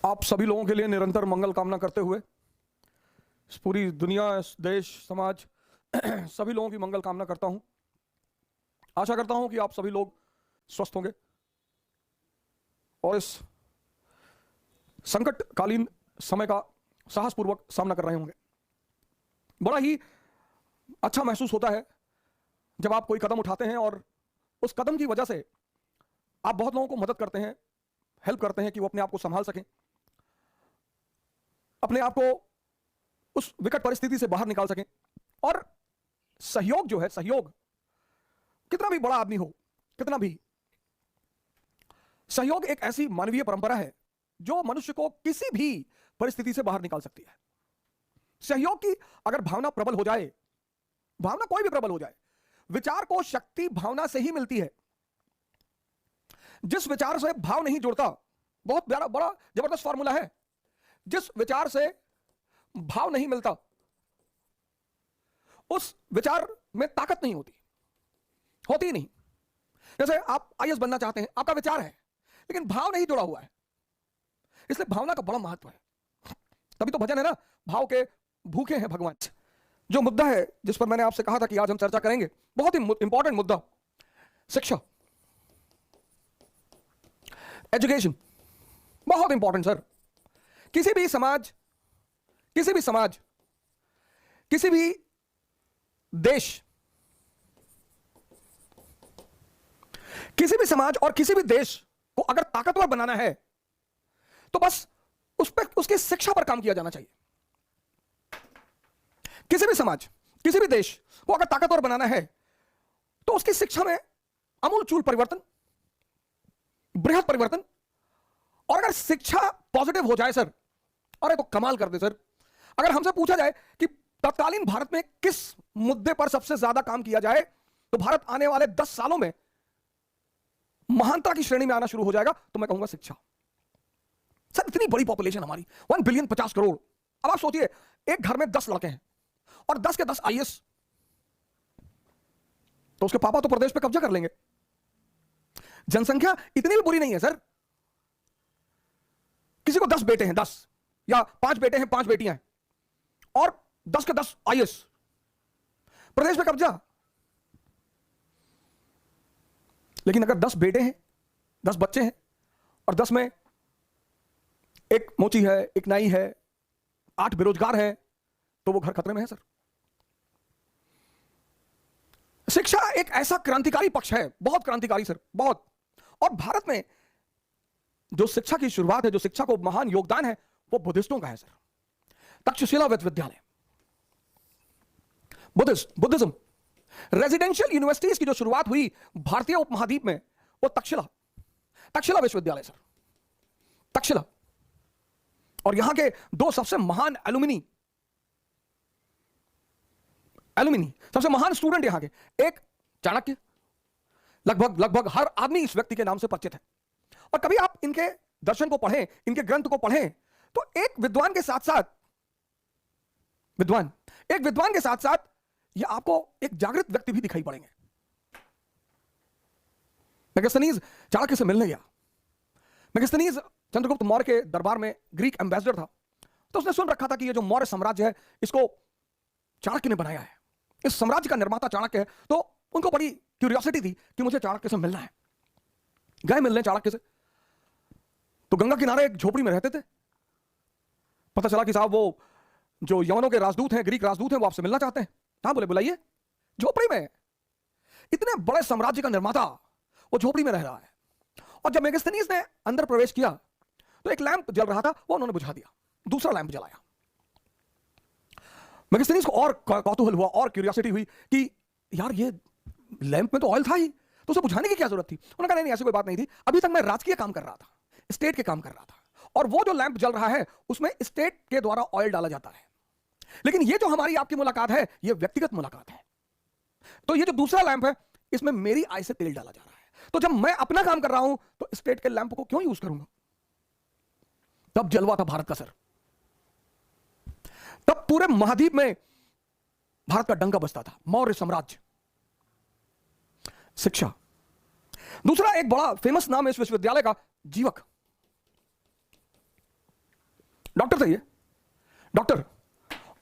आप सभी लोगों के लिए निरंतर मंगल कामना करते हुए इस पूरी दुनिया, इस देश, समाज सभी लोगों की मंगल कामना करता हूं। आशा करता हूं कि आप सभी लोग स्वस्थ होंगे और इस संकटकालीन समय का साहसपूर्वक सामना कर रहे होंगे। बड़ा ही अच्छा महसूस होता है जब आप कोई कदम उठाते हैं और उस कदम की वजह से आप बहुत लोगों को मदद करते हैं, हेल्प करते हैं कि वो अपने आप को संभाल सकें, अपने आप को उस विकट परिस्थिति से बाहर निकाल सकें। और सहयोग जो है, सहयोग कितना भी बड़ा आदमी हो, कितना भी, सहयोग एक ऐसी मानवीय परंपरा है जो मनुष्य को किसी भी परिस्थिति से बाहर निकाल सकती है। सहयोग की अगर भावना प्रबल हो जाए, भावना कोई भी प्रबल हो जाए, विचार को शक्ति भावना से ही मिलती है। जिस विचार से भाव नहीं जुड़ता, बहुत बड़ा जबरदस्त फॉर्मूला है, जिस विचार से भाव नहीं मिलता उस विचार में ताकत नहीं होती ही नहीं। जैसे आप आईएएस बनना चाहते हैं, आपका विचार है लेकिन भाव नहीं जुड़ा हुआ है, इसलिए भावना का बड़ा महत्व है। तभी तो भजन है ना, भाव के भूखे हैं भगवान। जो मुद्दा है जिस पर मैंने आपसे कहा था कि आज हम चर्चा करेंगे, बहुत ही इंपॉर्टेंट मुद्दा, शिक्षा, एजुकेशन, बहुत इंपॉर्टेंट सर। किसी भी समाज, किसी भी देश, किसी भी समाज और किसी भी देश को अगर ताकतवर बनाना है तो बस उस पर, उसकी शिक्षा पर काम किया जाना चाहिए। किसी भी समाज, किसी भी देश को अगर ताकतवर बनाना है तो उसकी शिक्षा में आमूलचूल परिवर्तन, बृहद परिवर्तन। और अगर शिक्षा पॉजिटिव हो जाए सर, अरे तो कमाल कर दे सर। अगर हमसे पूछा जाए कि तत्कालीन भारत में किस मुद्दे पर सबसे ज्यादा काम किया जाए तो भारत आने वाले 10 सालों में महानता की श्रेणी में आना शुरू हो जाएगा, तो मैं कहूंगा शिक्षा। सर इतनी बड़ी पॉपुलेशन हमारी, 1 बिलियन 50 करोड़। अब आप सोचिए, एक घर में 10 लड़के हैं और 10 के 10 आईएएस, तो उसके पापा तो प्रदेश पे कब्जा कर लेंगे। जनसंख्या इतनी भी बुरी नहीं है सर। किसी को 10 बेटे हैं, 10 या 5 बेटे हैं, 5 बेटियां हैं और 10 के 10 आईएएस, प्रदेश पे कब्जा। लेकिन अगर 10 बेटे हैं, 10 बच्चे हैं और 10 में एक मोची है, एक नाई है, 8 बेरोजगार हैं, तो वो घर खतरे में है सर। शिक्षा एक ऐसा क्रांतिकारी पक्ष है, बहुत क्रांतिकारी सर, बहुत। और भारत में जो शिक्षा की शुरुआत है, जो शिक्षा को महान योगदान है, वो बुद्धिस्टों का है सर। तक्षशिला विश्वविद्यालय, बुद्धिज्म, रेजिडेंशियल यूनिवर्सिटीज की जो शुरुआत हुई भारतीय उपमहाद्वीप में, वो तक्षशिला विश्वविद्यालय सर, तक्षशिला। और यहां के 2 सबसे महान एलुमिनी, सबसे महान स्टूडेंट यहां के, एक चाणक्य, लगभग हर आदमी इस व्यक्ति के नाम से परिचित है। और कभी आप इनके दर्शन को पढ़ें, इनके ग्रंथ को पढ़ें, तो एक विद्वान के साथ साथ ये आपको एक जागृत व्यक्ति भी दिखाई पड़ेंगे। मेगास्थनीज चाणक्य से मिलने गया। मेगास्थनीज चंद्रगुप्त मौर्य के दरबार में ग्रीक एम्बेसडर था, तो उसने सुन रखा था कि ये जो मौर्य साम्राज्य है, इसको चाणक्य ने बनाया है, इस साम्राज्य का निर्माता चाणक्य है। तो उनको बड़ी क्यूरियोसिटी थी कि मुझे चाणक्य से मिलना है। गए मिलने चाणक्य से, तो गंगा किनारे एक झोपड़ी में रहते थे। पता चला कि साहब वो जो यवनों के राजदूत हैं, ग्रीक राजदूत हैं, वो आपसे मिलना चाहते हैं। हाँ, बोले बुलाइए। झोपड़ी में, इतने बड़े साम्राज्य का निर्माता वो झोपड़ी में रह रहा है। और जब मेगास्थनीज ने अंदर प्रवेश किया तो एक लैंप जल रहा था, वो उन्होंने बुझा दिया, दूसरा लैंप जलाया। मेगास्थनीज को और कौतूहल हुआ और क्यूरियोसिटी हुई कि यार ये लैंप में तो ऑयल था ही, तो उसे बुझाने की क्या जरूरत थी। उन्होंने कहा नहीं, ऐसी कोई बात नहीं थी, अभी तक मैं राजकीय काम कर रहा था, स्टेट के काम कर रहा था, और वो जो लैंप जल रहा है उसमें स्टेट के द्वारा ऑयल डाला जाता है। लेकिन ये जो हमारी आपकी मुलाकात है, ये व्यक्तिगत मुलाकात है। तो ये जो दूसरा लैंप है, इसमें मेरी आय से तेल डाला जा रहा है। तो जब मैं अपना काम कर रहा हूं तो स्टेट के लैंप को क्यों यूज करूंगा। तब जलवा था भारत का सर, तब पूरे महाद्वीप में भारत का डंका बजता था, मौर्य साम्राज्य। शिक्षा। दूसरा एक बड़ा फेमस नाम है इस विश्वविद्यालय का, जीवक। डॉक्टर थे ये, डॉक्टर,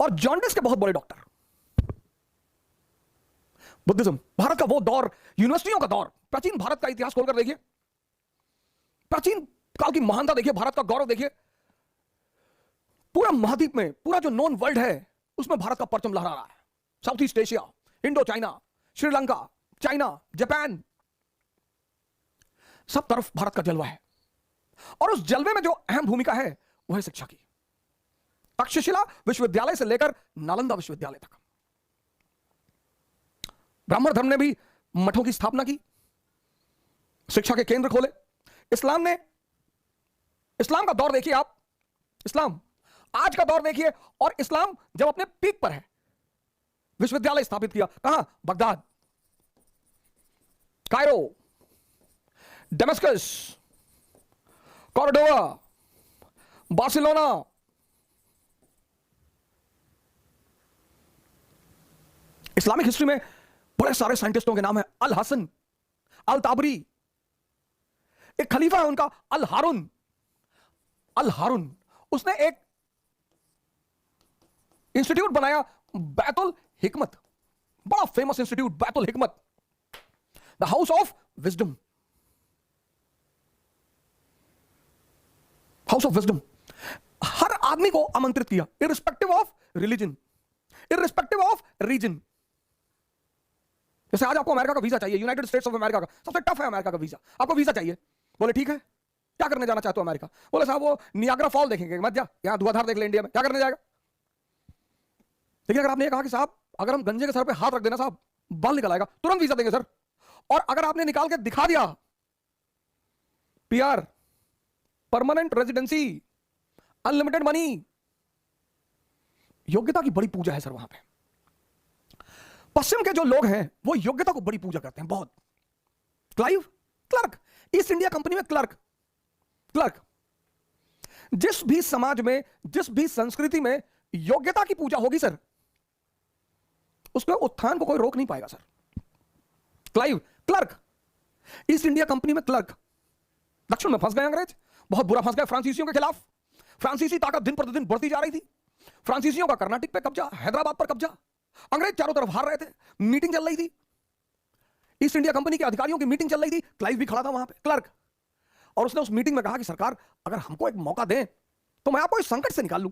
और जॉन्डिस के बहुत बड़े डॉक्टर। बुद्धिज्म, भारत का वो दौर, यूनिवर्सिटियों का दौर, प्राचीन भारत का इतिहास खोलकर देखिए, प्राचीन काल की महानता देखिए, भारत का गौरव देखिए। पूरा महाद्वीप में, पूरा जो नॉन वर्ल्ड है उसमें भारत का परचम लहरा रहा है। South east Asia, Indo China, Sri Lanka, China, Japan, सब तरफ भारत का जलवा है। और उस जलवे में जो अहम भूमिका है वह है शिक्षा की। तक्षशिला विश्वविद्यालय से लेकर नालंदा विश्वविद्यालय तक ब्राह्मण धर्म ने भी मठों की स्थापना की, शिक्षा के केंद्र खोले। इस्लाम का दौर देखिए आप, इस्लाम आज का दौर देखिए, और इस्लाम जब अपने पीक पर है, विश्वविद्यालय स्थापित किया कहां? Baghdad, Cairo, Damascus, Cordova, Barcelona. Islamic history में बड़े सारे साइंटिस्टों के नाम है। अल हसन, अल ताबरी, एक खलीफा है उनका अल हारून। अल हारून उसने एक इंस्टीट्यूट बनाया, बैतुल हिकमत, बड़ा फेमस इंस्टीट्यूट बैतुल हिकमत, the house of wisdom, house of wisdom. हर आदमी को आमंत्रित किया, irrespective of religion, irrespective of region. जैसे आज आपको अमेरिका का वीजा चाहिए, यूनाइटेड स्टेट्स ऑफ अमेरिका का सबसे टफ है अमेरिका का वीजा, आपको वीजा चाहिए। बोले ठीक है, क्या करने जाना चाहते हो अमेरिका? बोले साहब वो नियाग्रा फॉल देखेंगे। मत जा, यहां धुआंधार देख ले इंडिया में, क्या करने जाएगा? लेकिन अगर आपने कहा कि साहब अगर हम गंजे के सर पे हाथ रख देना साहब बाल निकल आएगा, तुरंत वीजा देंगे सर। और अगर आपने निकाल के दिखा दिया PR, permanent residency, unlimited money, योग्यता की बड़ी पूजा है सर वहां पे। पश्चिम के जो लोग हैं वो योग्यता को बड़ी पूजा करते हैं बहुत। Clive clerk, east India company में क्लर्क, जिस भी समाज में, जिस भी संस्कृति में योग्यता की पूजा होगी सर, उसके उत्थान को कोई रोक नहीं पाएगा sir. Clive clerk, east India company में क्लर्क। दक्षिण में फंस गए अंग्रेज, बहुत बुरा फंस गए फ्रांसीसियों के खिलाफ। फ्रांसीसी ताकत दिन प्रतिदिन बढ़ती जा रही थी। फ्रांसीसियों का कर्नाटक पे कब्जा, हैदराबाद पर कब्जा, अंग्रेज चारों तरफ हार रहे थे। मीटिंग चल रही थी, ईस्ट इंडिया कंपनी के अधिकारियों की मीटिंग चल रही थी। क्लाइव भी खड़ा था वहां पे, क्लर्क, और उसने उस मीटिंग में कहा कि सरकार अगर हमको एक मौका दें तो मैं आपको इस संकट से निकाल लूं।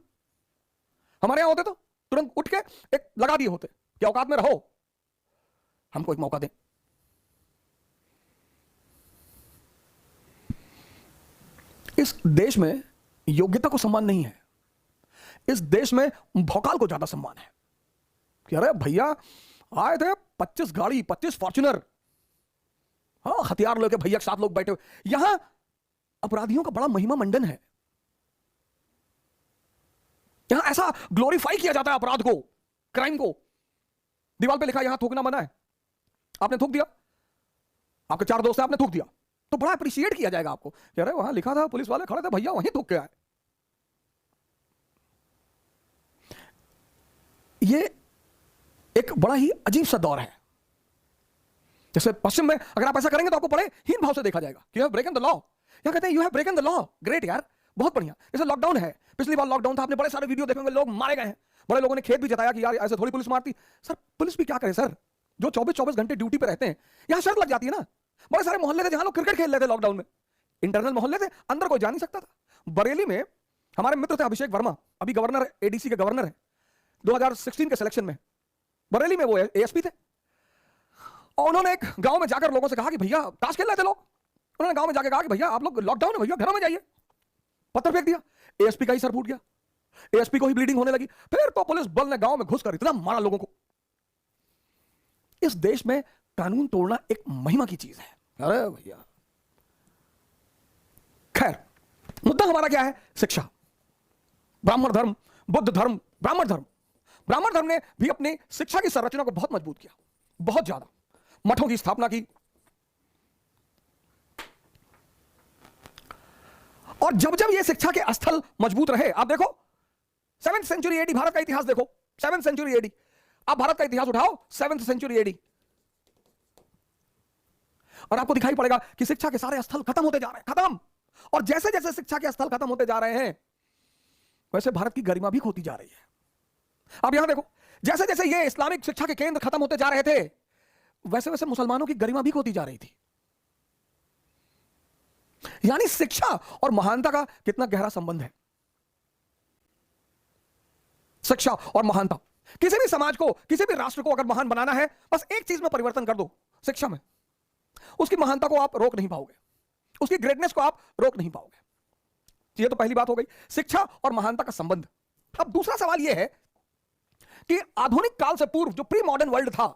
हमारे यहां होते तो तुरंत उठ के एक लगा दिए होते कि औकात में रहो, हमको एक मौका दें। इस देश में योग्यता को सम्मान नहीं है, इस देश में भौकाल को ज्यादा सम्मान है। कि अरे भैया आए थे 25 गाड़ी, 25 फॉर्च्यूनर, हाँ हथियार लेके भैया के साथ लोग बैठे हुए। यहां अपराधियों का बड़ा महिमा मंडन है, यहां ऐसा ग्लोरीफाई किया जाता है अपराध को, क्राइम को। दीवार पे लिखा यहां थूकना मना है, आपने थूक दिया, आपके 4 दोस्त हैं, आपने थूक दिया, तो बड़ा अप्रिशिएट किया जाएगा आपको। कह रहे वहां लिखा था, पुलिस वाले खड़े थे, भैया वहीं थूक के आए। ये एक बड़ा ही अजीब सा दौर है। जैसे पश्चिम में अगर आप ऐसा करेंगे तो आपको बड़े हीन भाव से देखा जाएगा कि यू हैव ब्रेकन द लॉ। यहां कहते हैं you have ब्रेकन the law, great यार, बहुत बढ़िया। जैसे लॉकडाउन है, पिछली बार लॉकडाउन था, आपने बड़े सारे वीडियो देखे होंगे, लोग मारे गए हैं। बड़े लोगों ने खेद भी जताया कि यार ऐसे थोड़ी पुलिस मारती। सर पुलिस भी क्या करे सर, जो 24-24 घंटे ड्यूटी पे रहते हैं। यहां शर्त लग जाती है ना। बड़े सारे मोहल्ले थे जहां लोग क्रिकेट खेल रहे थे लॉकडाउन में, इंटरनल मोहल्ले थे, अंदर कोई जा नहीं सकता था। बरेली में हमारे मित्र थे अभिषेक वर्मा, अभी गवर्नर है, एडीसी के गवर्नर है, 2016 के सिलेक्शन में बरेली में वो एएसपी थे। और उन्होंने एक गांव में जाकर लोगों से कहा कि भैया ताश खेल रहे थे लोग, उन्होंने गांव में जाकर कहा कि भैया आप लोग लॉकडाउन है, भैया घरों में जाइए। पत्थर फेंक दिया, एएसपी का ही सर फूट गया, एएसपी को ही ब्लीडिंग होने लगी। फिर तो पुलिस बल ने गांव में घुसकर इतना मारा लोगों को। इस देश में कानून तोड़ना एक महिमा की चीज है। अरे भैया, खैर मुद्दा हमारा क्या है? शिक्षा। ब्राह्मण धर्म, बुद्ध धर्म, ब्राह्मण धर्म। ब्राह्मण धर्म ने भी अपनी शिक्षा की संरचना को बहुत मजबूत किया, बहुत ज्यादा। मठों की स्थापना की, और जब जब ये शिक्षा के स्थल मजबूत रहे, आप देखो 7th सेंचुरी एडी, भारत का इतिहास देखो, 7th सेंचुरी एडी, आप भारत का इतिहास उठाओ 7th सेंचुरी एडी, और आपको दिखाई पड़ेगा कि शिक्षा के सारे स्थल खत्म होते जा रहे हैं, खत्म। और जैसे जैसे शिक्षा के स्थल खत्म होते जा रहे हैं, वैसे भारत की गरिमा भी खोती जा रही है। अब यहां देखो, जैसे जैसे ये इस्लामिक शिक्षा के केंद्र खत्म होते जा रहे थे, वैसे वैसे मुसलमानों की गरिमा भी खोती जा रही थी। यानी शिक्षा और महानता का कितना गहरा संबंध है। शिक्षा और महानता, किसी भी समाज को, किसी भी राष्ट्र को अगर महान बनाना है, बस एक चीज में परिवर्तन कर दो, शिक्षा में, उसकी महानता को आप रोक नहीं पाओगे, उसकी ग्रेटनेस को आप रोक नहीं पाओगे। ये तो पहली बात हो गई, शिक्षा और महानता का संबंध। अब दूसरा सवाल यह है कि आधुनिक काल से पूर्व जो प्री मॉडर्न वर्ल्ड था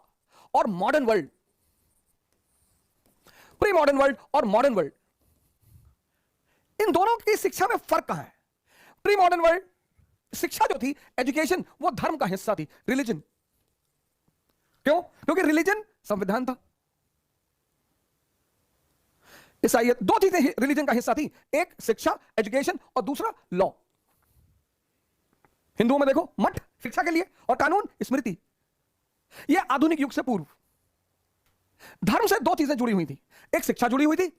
और modern world, pre modern world और मॉडर्न वर्ल्ड, इन दोनों की शिक्षा में फर्क कहां है? प्री मॉडर्न वर्ल्ड शिक्षा जो थी, एजुकेशन, वो धर्म का हिस्सा थी, रिलीजन। क्यों? क्योंकि रिलीजन संविधान था। ईसाइयत, दो चीजें रिलीजन का हिस्सा थी, एक शिक्षा एजुकेशन और दूसरा लॉ। हिंदुओं में देखो, मठ शिक्षा के लिए और कानून स्मृति। यह आधुनिक युग से पूर्व धर्म से दो चीजें जुड़ी हुई थी, एक शिक्षा जुड़ी हुई थी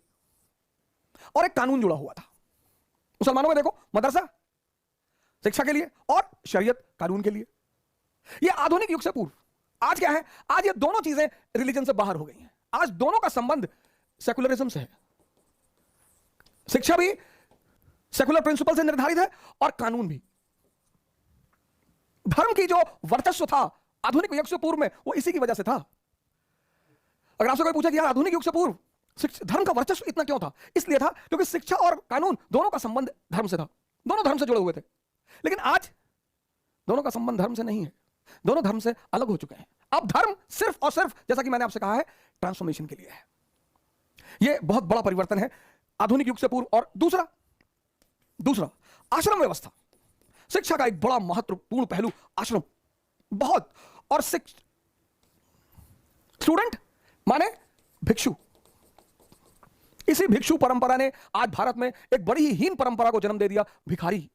और एक कानून जुड़ा हुआ था। मुसलमानों में देखो, मदरसा शिक्षा के लिए और शरीयत कानून के लिए। यह आधुनिक युग से पूर्व। आज क्या है? आज ये दोनों चीजें रिलीजन से बाहर हो गई हैं। आज दोनों का संबंध सेकुलरिज्म से है। शिक्षा भी सेकुलर प्रिंसिपल से निर्धारित है और कानून भी। धर्म की जो वर्चस्व था आधुनिक युग से पूर्व में, वो इसी की वजह से था। अगर आपसे कोई पूछे कि यार आधुनिक युग से पूर्व धर्म का वर्चस्व इतना क्यों था? इसलिए था क्योंकि शिक्षा और कानून दोनों का संबंध धर्म से था, दोनों धर्म से जुड़े हुए थे। लेकिन आज दोनों का संबंध धर्म से नहीं है, दोनों धर्म से अलग हो चुके हैं। अब धर्म सिर्फ और सिर्फ, जैसा कि मैंने आपसे कहा है, ट्रांसफॉर्मेशन के लिए है। यह बहुत बड़ा परिवर्तन है आधुनिक युग से पूर्व। और दूसरा आश्रम व्यवस्था, शिक्षा का एक बड़ा महत्वपूर्ण पहलू आश्रम, बहुत। और स्टूडेंट माने भिक्षु। इसी भिक्षु परंपरा ने आज भारत में एक बड़ी ही हीन परंपरा को जन्म दे दिया, भिखारी।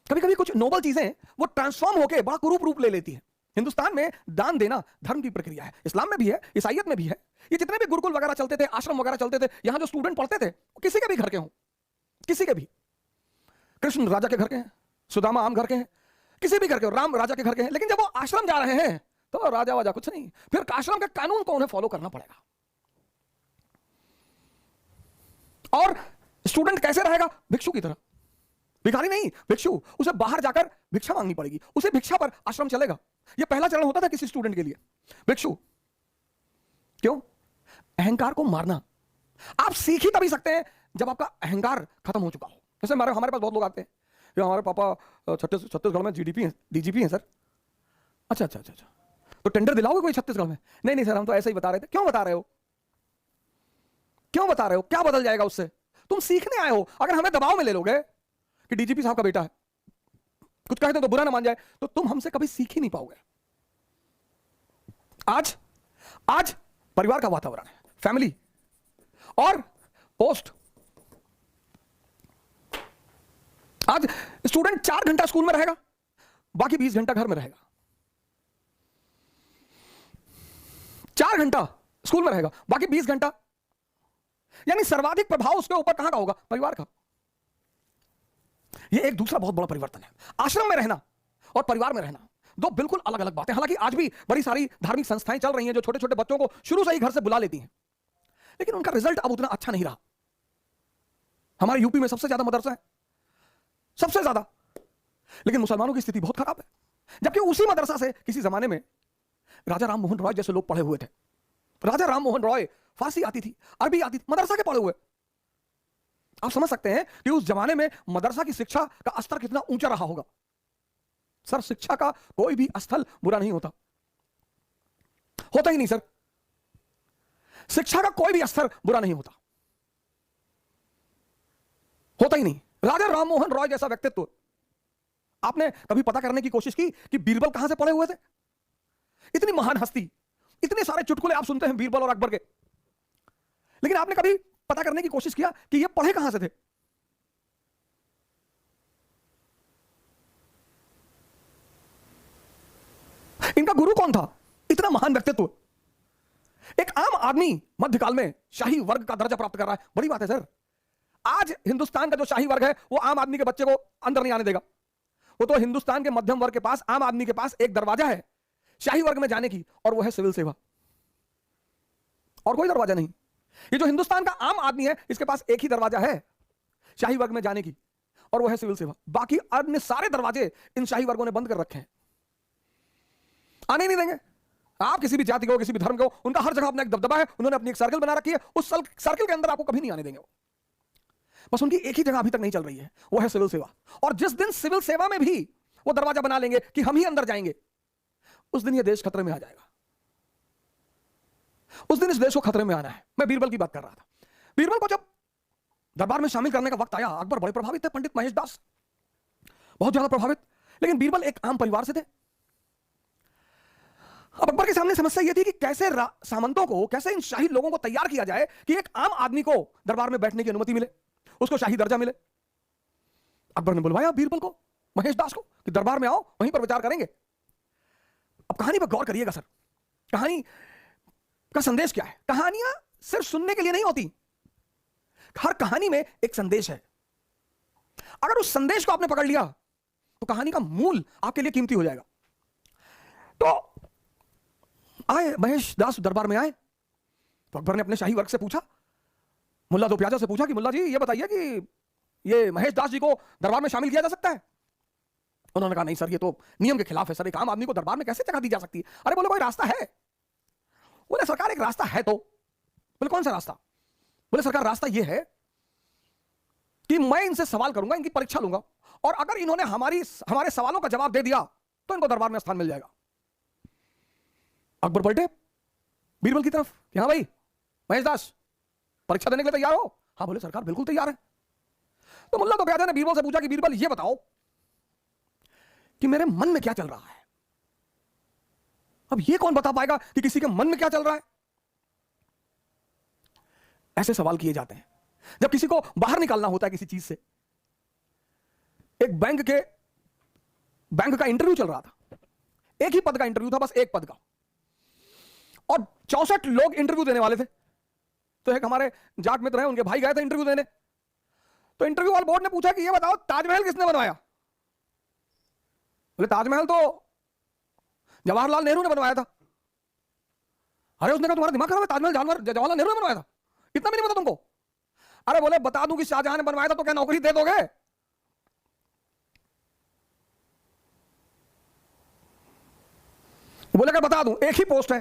कभी कभी कुछ नोबल चीजें वो ट्रांसफॉर्म होकर बड़ा कुरूप रूप ले लेती हैं। हिंदुस्तान में दान देना धर्म की प्रक्रिया है, इस्लाम में भी है, ईसाइयत में भी है। ये जितने भी गुरुकुल वगैरह चलते थे, आश्रम वगैरह चलते थे, यहां जो स्टूडेंट पढ़ते थे, वो किसी के भी घर के हों, किसी के भी, कृष्ण राजा के घर के हैं, सुदामा आम घर के हैं, किसी भी घर के हो, राम राजा के घर के हैं। लेकिन जब वो आश्रम जा रहे हैं तो राजा वाजा कुछ नहीं, फिर आश्रम के कानून को उन्हें फॉलो करना पड़ेगा। और स्टूडेंट कैसे रहेगा? भिक्षु की तरह, भिखारी नहीं, भिक्षु। उसे बाहर जाकर भिक्षा मांगनी पड़ेगी, उसे भिक्षा पर आश्रम चलेगा। यह पहला चरण होता था किसी स्टूडेंट के लिए, भिक्षु। क्यों? अहंकार को मारना। आप सीख ही तभी सकते हैं जब आपका अहंकार खत्म हो चुका हो। जैसे हमारे पास बहुत लोग आते हैं, हमारे पापा छत्तीसगढ़ में डीजीपी हैं सर। अच्छा, तो टेंडर दिलाओगे कोई छत्तीसगढ़ में? नहीं सर, हम तो ऐसे ही बता रहे थे। क्यों बता रहे हो? क्यों बता रहे हो? क्या बदल जाएगा उससे? तुम सीखने आए हो। अगर हमें दबाव में ले लोगे कि डीजीपी साहब का बेटा है, कुछ कहते तो बुरा ना मान जाए, तो तुम हमसे कभी सीख ही नहीं पाओगे। आज परिवार का वातावरण है, फैमिली और पोस्ट। आज स्टूडेंट 4 घंटा स्कूल में रहेगा, बाकी 20 घंटा घर में रहेगा। 4 घंटा स्कूल में रहेगा, बाकी 20 घंटा, यानी सर्वाधिक प्रभाव उसके ऊपर कहां का होगा? परिवार का। यह एक दूसरा बहुत बड़ा परिवर्तन है। आश्रम में रहना और परिवार में रहना दो बिल्कुल अलग अलग बातें। हालांकि आज भी बड़ी सारी धार्मिक संस्थाएं चल रही हैं जो छोटे छोटे बच्चों को शुरू से ही घर से बुला लेती हैं, लेकिन उनका रिजल्ट अब उतना अच्छा नहीं रहा। हमारे यूपी में सबसे ज्यादा मदरसा है, सबसे ज्यादा, लेकिन मुसलमानों की स्थिति बहुत खराब है। जबकि उसी मदरसा से किसी जमाने में राजा राम मोहन रॉय जैसे लोग पढ़े हुए थे। राजा राम मोहन रॉय, फारसी आती थी, अरबी आती थी, मदरसा के पढ़े हुए। आप समझ सकते हैं कि उस जमाने में मदरसा की शिक्षा का स्तर कितना ऊंचा रहा होगा। सर, शिक्षा का कोई भी स्थल बुरा नहीं होता ही नहीं सर। शिक्षा का कोई भी स्तर बुरा नहीं होता ही नहीं। राजा राम मोहन रॉय जैसा व्यक्तित्व, आपने कभी पता करने की कोशिश की कि बीरबल कहां से पढ़े हुए थे? इतनी महान हस्ती, इतने सारे चुटकुले आप सुनते हैं बीरबल और अकबर के, लेकिन आपने कभी पता करने की कोशिश किया कि ये पढ़े कहां से थे? इनका गुरु कौन था? इतना महान व्यक्तित्व। एक आम आदमी मध्यकाल में शाही वर्ग का दर्जा प्राप्त कर रहा है, बड़ी बात है सर। आज हिंदुस्तान का जो शाही वर्ग है वो आम आदमी के बच्चे को अंदर नहीं आने देगा। वो तो हिंदुस्तान के मध्यम वर्ग के पास, आम आदमी के पास एक दरवाजा है शाही वर्ग में जाने की, और वो है सिविल सेवा। और कोई दरवाजा नहीं। ये जो हिंदुस्तान का आम आदमी है इसके पास एक ही दरवाजा है शाही वर्ग में जाने की, और वो है सिविल सेवा। बाकी अन्य सारे दरवाजे इन शाही वर्गों ने बंद कर रखे हैं, आने नहीं देंगे। आप किसी भी जाति को, किसी भी धर्म को, उनका हर जगह अपना एक दबदबा है, उन्होंने अपनी एक सर्कल बना रखी है, उस सर्कल के अंदर आपको कभी नहीं आने देंगे। बस उनकी एक ही जगह अभी तक नहीं चल रही है, वो है सिविल सेवा। और जिस दिन सिविल सेवा में भी वो दरवाजा बना लेंगे कि हम ही अंदर जाएंगे, उस दिन ये देश खतरे में आ जाएगा। उस दिन इस देश को खतरे में आना है। मैं बीरबल की बात कर रहा था। बीरबल को जब दरबार में शामिल करने का वक्त आया, अकबर बड़े प्रभावित थे, पंडित महेश दास बहुत ज्यादा प्रभावित। लेकिन बीरबल एक आम परिवार से थे। अब अकबर के सामने समस्या यह थी कि कैसे सामंतों को, कैसे इन शाही लोगों को तैयार किया जाए कि एक आम आदमी को दरबार में बैठने की अनुमति मिले, उसको शाही दर्जा मिले। अकबर ने बुलवाया बीरबल को, महेश दास को, कि दरबार में आओ, वहीं पर विचार करेंगे। अब कहानी पर गौर करिएगा सर। कहानी का संदेश क्या है? कहानियां सिर्फ सुनने के लिए नहीं होती, हर कहानी में एक संदेश है। अगर उस संदेश को आपने पकड़ लिया तो कहानी का मूल आपके लिए कीमती हो जाएगा। तो आए महेश दास, दरबार में आए तो अकबर ने अपने शाही वर्ग से पूछा, मुल्ला दो प्याजा से पूछा कि मुल्ला जी ये बताइए कि ये महेश दास जी को दरबार में शामिल किया जा सकता है? उन्होंने कहा नहीं सर, ये तो नियम के खिलाफ है सर, एक आम आदमी को दरबार में कैसे जगह दी जा सकती है? अरे बोले कोई रास्ता है? बोले सरकार एक रास्ता है। तो बोले कौन सा रास्ता? बोले सरकार रास्ता यह है कि मैं इनसे सवाल करूंगा, इनकी परीक्षा लूंगा, और अगर इन्होंने हमारे सवालों का जवाब दे दिया तो इनको दरबार में स्थान मिल जाएगा। अकबर पलटे बीरबल की तरफ कि हाँ भाई महेश दास, परीक्षा देने के लिए तैयार हो? हाँ बोले सरकार बिल्कुल तैयार है। तो मुल्ला तो प्याजा ने बीरबल से पूछा कि बीरबल ये बताओ कि मेरे मन में क्या चल रहा है। अब ये कौन बता पाएगा कि किसी के मन में क्या चल रहा है? ऐसे सवाल किए जाते हैं जब किसी को बाहर निकालना होता है किसी चीज से। एक बैंक का इंटरव्यू चल रहा था, एक ही पद का इंटरव्यू था, बस एक पद का, और 64 लोग इंटरव्यू देने वाले थे। तो एक हमारे जाट मित्र हैं, उनके भाई गए थे इंटरव्यू देने। तो इंटरव्यू वाले बोर्ड ने पूछा कि ये बताओ ताजमहल किसने बनवाया? बोले ताजमहल तो जवाहरलाल नेहरू ने बनवाया था। अरे उसने कहा तुम्हारा दिमाग खराब है, ताजमहल जवाहरलाल नेहरू ने बनवाया था? इतना भी नहीं पता तुमको? अरे बोले बता दूं कि शाहजहां ने बनवाया था तो क्या नौकरी दे दोगे? बोले कर बता दूं, एक ही पोस्ट है,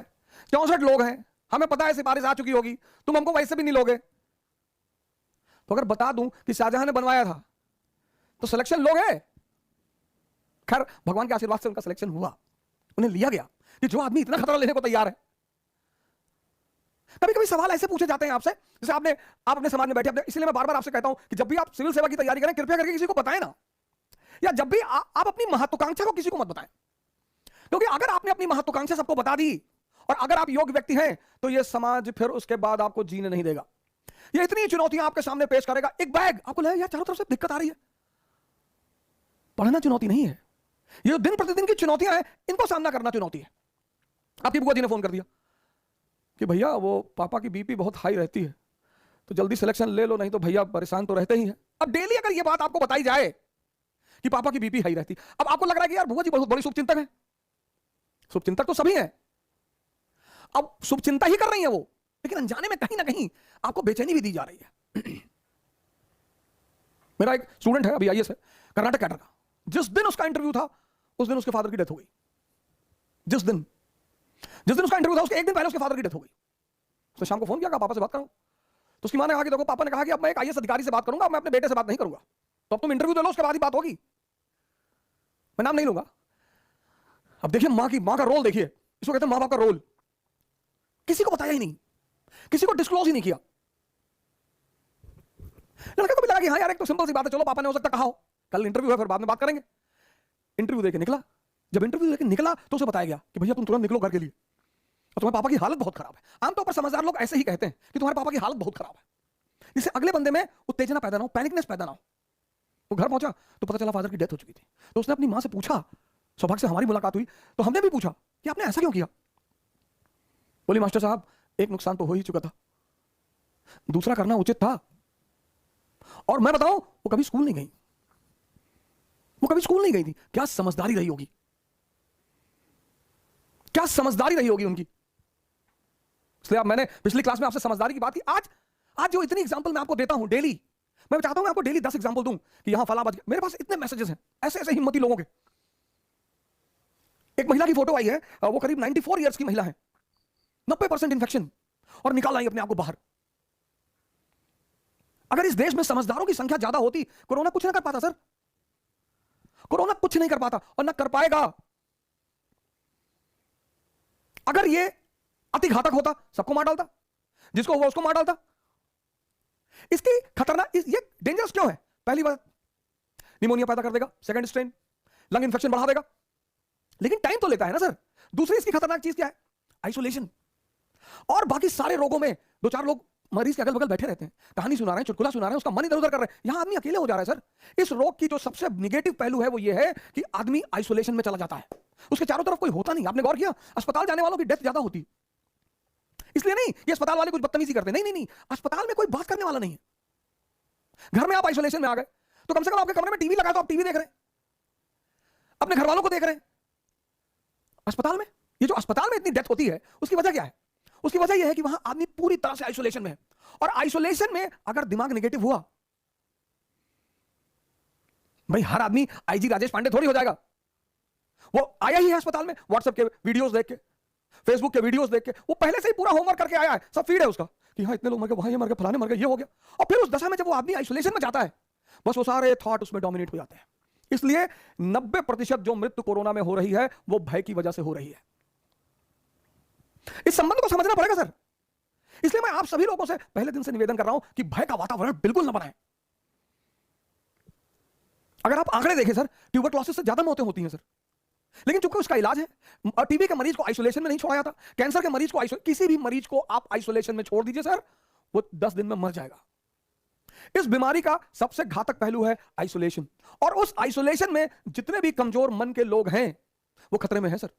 64 लोग हैं, हमें पता है सिफारिश आ चुकी होगी, तुम हमको वैसे भी नहीं लोगे। तो अगर बता दूं कि शाहजहां ने बनवाया था तो सिलेक्शन लोगे? खैर भगवान के आशीर्वाद से उनका सिलेक्शन हुआ, उन्हें लिया गया कि जो आदमी इतना खतरा लेने को तैयार है। कभी कभी सवाल ऐसे पूछे जाते हैं आपसे, जैसे आप अपने समाज में बैठे, इसलिए मैं बार बार आपसे कहता हूं कि जब भी आप सिविल सेवा की तैयारी करें कृपया करके किसी को बताएं ना, या जब भी आप अपनी महत्वाकांक्षा को किसी को मत बताएं। क्योंकि अगर आपने अपनी महत्वाकांक्षा सबको बता दी और अगर आप योग्य व्यक्ति हैं तो यह समाज फिर उसके बाद आपको जीने नहीं देगा। ये इतनी चुनौतियां आपके सामने पेश करेगा। एक बैग आपको लगेगा यार चारों तरफ से दिक्कत आ रही है। पढ़ना चुनौती नहीं है, ये दिन प्रतिदिन की चुनौतियां हैं, इनको सामना करना चुनौती है। आपकी बुआ जी ने फोन कर दिया कि भैया वो पापा की बीपी बहुत हाई रहती है तो जल्दी सिलेक्शन ले लो, नहीं तो भैया परेशान तो रहते ही हैं। अब डेली अगर ये बात आपको बताई जाए कि पापा की बीपी हाई रहती, अब आपको लग रहा है कि यार बुआ जी बहुत बड़ी शुभचिंतक है। शुभचिंतक तो सभी हैं, अब शुभचिंता ही कर रही है वो, लेकिन अनजाने में कहीं ना कहीं आपको बेचैनी भी दी जा रही है। मेरा एक स्टूडेंट है, अभी आईएएस है, कर्नाटक कैडर का। जिस दिन उसका इंटरव्यू था उस दिन उसके फादर की डेथ हो गई। जिस दिन उसका इंटरव्यू था उसके एक दिन पहले उसके फादर की डेथ हो गई। उसने शाम को फोन किया, कहा पापा से बात करो। तो उसकी मां ने कहा कि देखो पापा ने कहा कि अब मैं एक आईएएस अधिकारी से बात करूंगा, मैं अपने बेटे से बात नहीं करूंगा, तो अब तुम इंटरव्यू दे लो, उसके बाद ही बात होगी, मैं नाम नहीं लूंगा। अब देखिए मां का रोल देखिए, इसको कहते हैं मां बाप का रोल। किसी को बताया ही नहीं, किसी को डिस्क्लोज ही नहीं किया। लड़के को भी लगा कि हाँ यार एक तो सिंपल सी बात है, चलो पापा ने हो सकता कहा हो, कल इंटरव्यू है फिर बाद में बात करेंगे। इंटरव्यू देके निकला, जब इंटरव्यू देके निकला तो उसे बताया गया कि भैया तुम तुरंत निकलो घर के लिए, और तुम्हारे पापा की हालत बहुत खराब है। आमतौर पर समझदार लोग ऐसे ही कहते हैं कि तुम्हारे पापा की हालत बहुत खराब है, जिससे अगले बंदे में उत्तेजना पैदा ना हो, पैनिकनेस पैदा ना हो। वो घर पहुंचा तो पता चला फादर की डेथ हो चुकी थी। तो उसने अपनी मां से पूछा, सौभाग्य से हमारी मुलाकात हुई तो हमने भी पूछा कि आपने ऐसा क्यों किया। बोली मास्टर साहब एक नुकसान तो हो ही चुका था, दूसरा करना उचित था, और मैं बताऊं, वो कभी स्कूल नहीं गई, वो कभी स्कूल नहीं गई थी। क्या समझदारी रही होगी, क्या समझदारी रही होगी उनकी। इसलिए अब मैंने पिछली क्लास में आपसे समझदारी की बात की। आज जो इतनी एग्जांपल मैं आपको देता हूं डेली, मैं चाहता हूं मैं आपको डेली 10 एग्जांपल दूं कि यहां फला बच गया। मेरे पास इतने मैसेजेस हैं ऐसे ऐसे हिम्मती लोगों के। एक महिला की फोटो आई है, वो करीब 94 ईयर्स की महिला है, 90% इंफेक्शन, और निकाल आई अपने आप को बाहर। अगर इस देश में समझदारों की संख्या ज्यादा होती, कोरोना कुछ नहीं कर पाता सर, कोरोना कुछ नहीं कर पाता और ना कर पाएगा। अगर ये अति घातक होता, सबको मार डालता, जिसको हुआ उसको मार डालता। इसकी खतरनाक, ये डेंजरस क्यों है? पहली बात, निमोनिया पैदा कर देगा, सेकंड स्ट्रेन, लंग इंफेक्शन बढ़ा देगा, लेकिन टाइम तो लेता है ना सर। दूसरी इसकी खतरनाक चीज क्या है? आइसोलेशन। और बाकी सारे रोगों में दो चार लोग मरीज के अगल बगल बैठे रहते हैं, कहानी सुना रहे हैं, चुटकुला सुना रहे हैं, उसका मन इधर उधर कर रहे हैं। यहां आदमी अकेले हो जा रहा है सर। इस रोग की जो सबसे निगेटिव पहलू है वो ये है कि आदमी आइसोलेशन में चला जाता है, उसके चारों तरफ कोई होता नहीं। आपने गौर किया, अस्पताल जाने वालों की डेथ ज्यादा होती, इसलिए नहीं ये अस्पताल वाले कुछ बदतमीजी करते, नहीं नहीं नहीं, अस्पताल में कोई बात करने वाला नहीं है। घर में आप आइसोलेशन में आ गए तो कम से कम आपके कमरे में टीवी लगा, तो आप टीवी देख रहे हैं, अपने घर वालों को देख रहे हैं। अस्पताल में, ये जो अस्पताल में इतनी डेथ होती है, उसकी वजह क्या है? उसकी वजह यह है कि वहां आदमी पूरी तरह से आइसोलेशन में है। और आइसोलेशन में अगर दिमाग नेगेटिव हुआ, भाई हर आदमी आईजी राजेश पांडे थोड़ी हो जाएगा। वो आया ही है अस्पताल में व्हाट्सएप के वीडियोस देख के, फेसबुक के वीडियोस देख के, वो पहले से ही पूरा होमवर्क करके आया है, सब फीड है उसका कि हाँ इतने लोग मर गए, वहां ये मर गए, फलाने मर गए, ये हो गया। और फिर उस दशा में जब वो आदमी आइसोलेशन में जाता है, बस वो सारे थॉट उसमें डोमिनेट हो जाते हैं। इसलिए 90% जो मृत्यु कोरोना में हो रही है वो भय की वजह से हो रही है। इस संबंध को समझना पड़ेगा सर। इसलिए मैं आप सभी लोगों से पहले दिन से निवेदन कर रहा हूं कि भय का वातावरण बिल्कुल ना बनाएं। अगर आप आंकड़े देखें सर, ट्यूबरक्लोसिस से ज्यादा मौतें होती हैं सर, लेकिन चूंकि उसका इलाज है, टीबी के मरीज को आइसोलेशन में नहीं छोड़ा जाता, कैंसर के मरीज को किसी भी मरीज को आप आइसोलेशन में छोड़ दीजिए सर, वो 10 दिन में मर जाएगा। इस बीमारी का सबसे घातक पहलू है आइसोलेशन, और उस आइसोलेशन में जितने भी कमजोर मन के लोग हैं वो खतरे में है सर।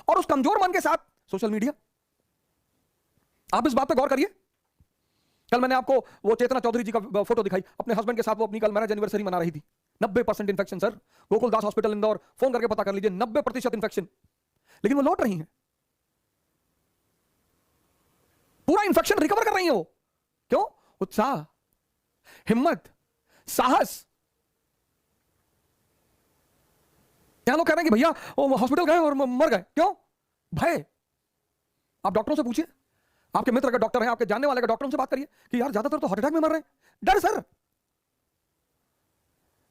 और उस कमजोर मन के साथ सोशल मीडिया, आप इस बात पे गौर करिए। कल मैंने आपको वो चेतना चौधरी जी का फोटो दिखाई, अपने हस्बैंड के साथ वो अपनी कल मैरिज एनिवर्सरी मना रही थी। 90% infection sir, Gokuldas hospital Indore, phone करके पता कर लीजिए, 90% इंफेक्शन। लेकिन वो लौट रही हैं, पूरा इंफेक्शन रिकवर कर रही हैं वो। क्यों? उत्साह, हिम्मत, साहस। यहां लोग कह रहे हैं कि भैया वो हॉस्पिटल गए और मर गए, क्यों? भय। आप डॉक्टरों से पूछिए, आपके मित्र का डॉक्टर है, आपके जानने वाले का डॉक्टर, उनसे बात करिए कि यार ज्यादातर तो हार्ट अटैक में मर रहे हैं। डर सर।